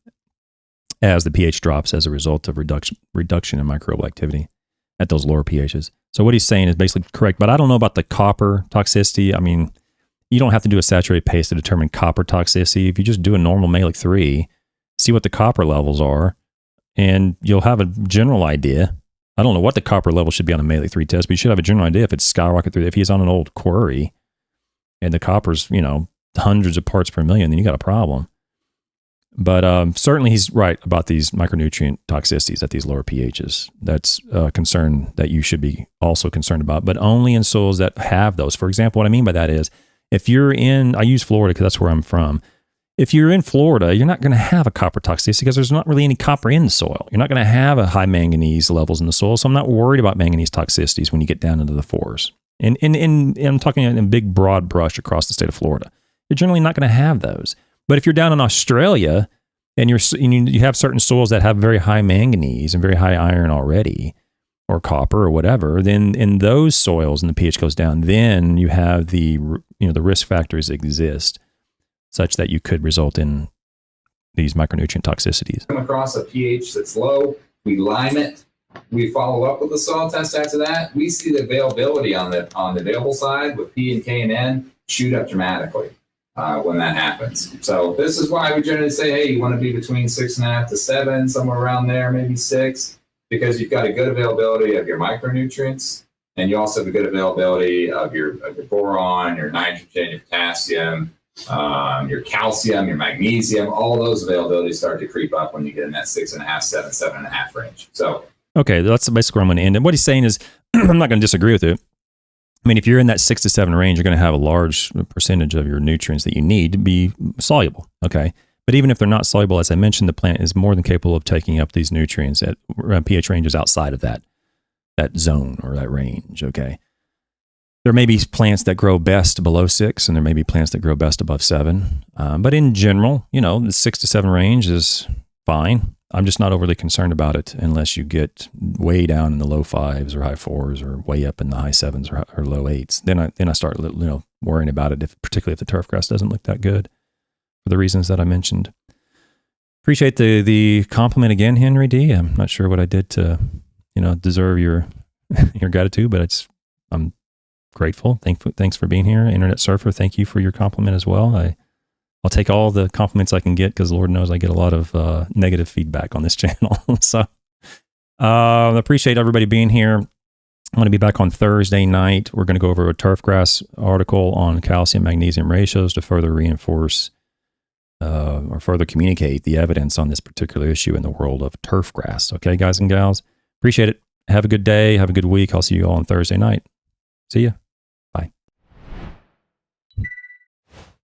as the pH drops as a result of reduction in microbial activity at those lower pHs. So what he's saying is basically correct, but I don't know about the copper toxicity. I mean, you don't have to do a saturated paste to determine copper toxicity. If you just do a normal Mehlich 3, see what the copper levels are, and you'll have a general idea. I don't know what the copper level should be on a Mehlich 3 test, but you should have a general idea if it's skyrocketed through. If he's on an old quarry and the copper's, hundreds of parts per million, then you got a problem. But certainly he's right about these micronutrient toxicities at these lower pHs. That's a concern that you should be also concerned about, but only in soils that have those. For example, what I mean by that is, if you're in, I use Florida because that's where I'm from. If you're in Florida, you're not going to have a copper toxicity because there's not really any copper in the soil. You're not going to have a high manganese levels in the soil, so I'm not worried about manganese toxicities when you get down into the 4s. And I'm talking in a big broad brush across the state of Florida. You're generally not going to have those. But if you're down in Australia and you have certain soils that have very high manganese and very high iron already, or copper or whatever, then in those soils and the pH goes down, then you have the risk factors exist such that you could result in these micronutrient toxicities. Come across a pH that's low, we lime it, we follow up with a soil test after that, we see the availability on the available side with P and K and N shoot up dramatically when that happens. So this is why we generally say, hey, you want to be between 6.5 to 7, somewhere around there, maybe 6, because you've got a good availability of your micronutrients, and you also have a good availability of your boron, your nitrogen, your potassium, your calcium, your magnesium. All those availabilities start to creep up when you get in that 6.5, 7, 7.5 range. So okay, that's basically where I'm going to end. And what he's saying is, I'm not going to disagree with it. I mean, if you're in that 6 to 7 range, you're going to have a large percentage of your nutrients that you need to be soluble. Okay. But even if they're not soluble, as I mentioned, the plant is more than capable of taking up these nutrients at pH ranges outside of that zone or that range. Okay. There may be plants that grow best below 6, and there may be plants that grow best above 7. But in general, the 6 to 7 range is fine. I'm just not overly concerned about it unless you get way down in the low 5s or high 4s or way up in the high 7s or low 8s. Then I start worrying about it, particularly if the turf grass doesn't look that good for the reasons that I mentioned. Appreciate the compliment again, Henry D. I'm not sure what I did to deserve your gratitude, but I'm grateful. Thanks for being here, Internet Surfer. Thank you for your compliment as well. I'll take all the compliments I can get because Lord knows I get a lot of negative feedback on this channel. So I appreciate everybody being here. I'm going to be back on Thursday night. We're going to go over a Turfgrass article on calcium magnesium ratios to further reinforce or further communicate the evidence on this particular issue in the world of turfgrass. Okay, guys and gals, appreciate it. Have a good day. Have a good week. I'll see you all on Thursday night. See ya.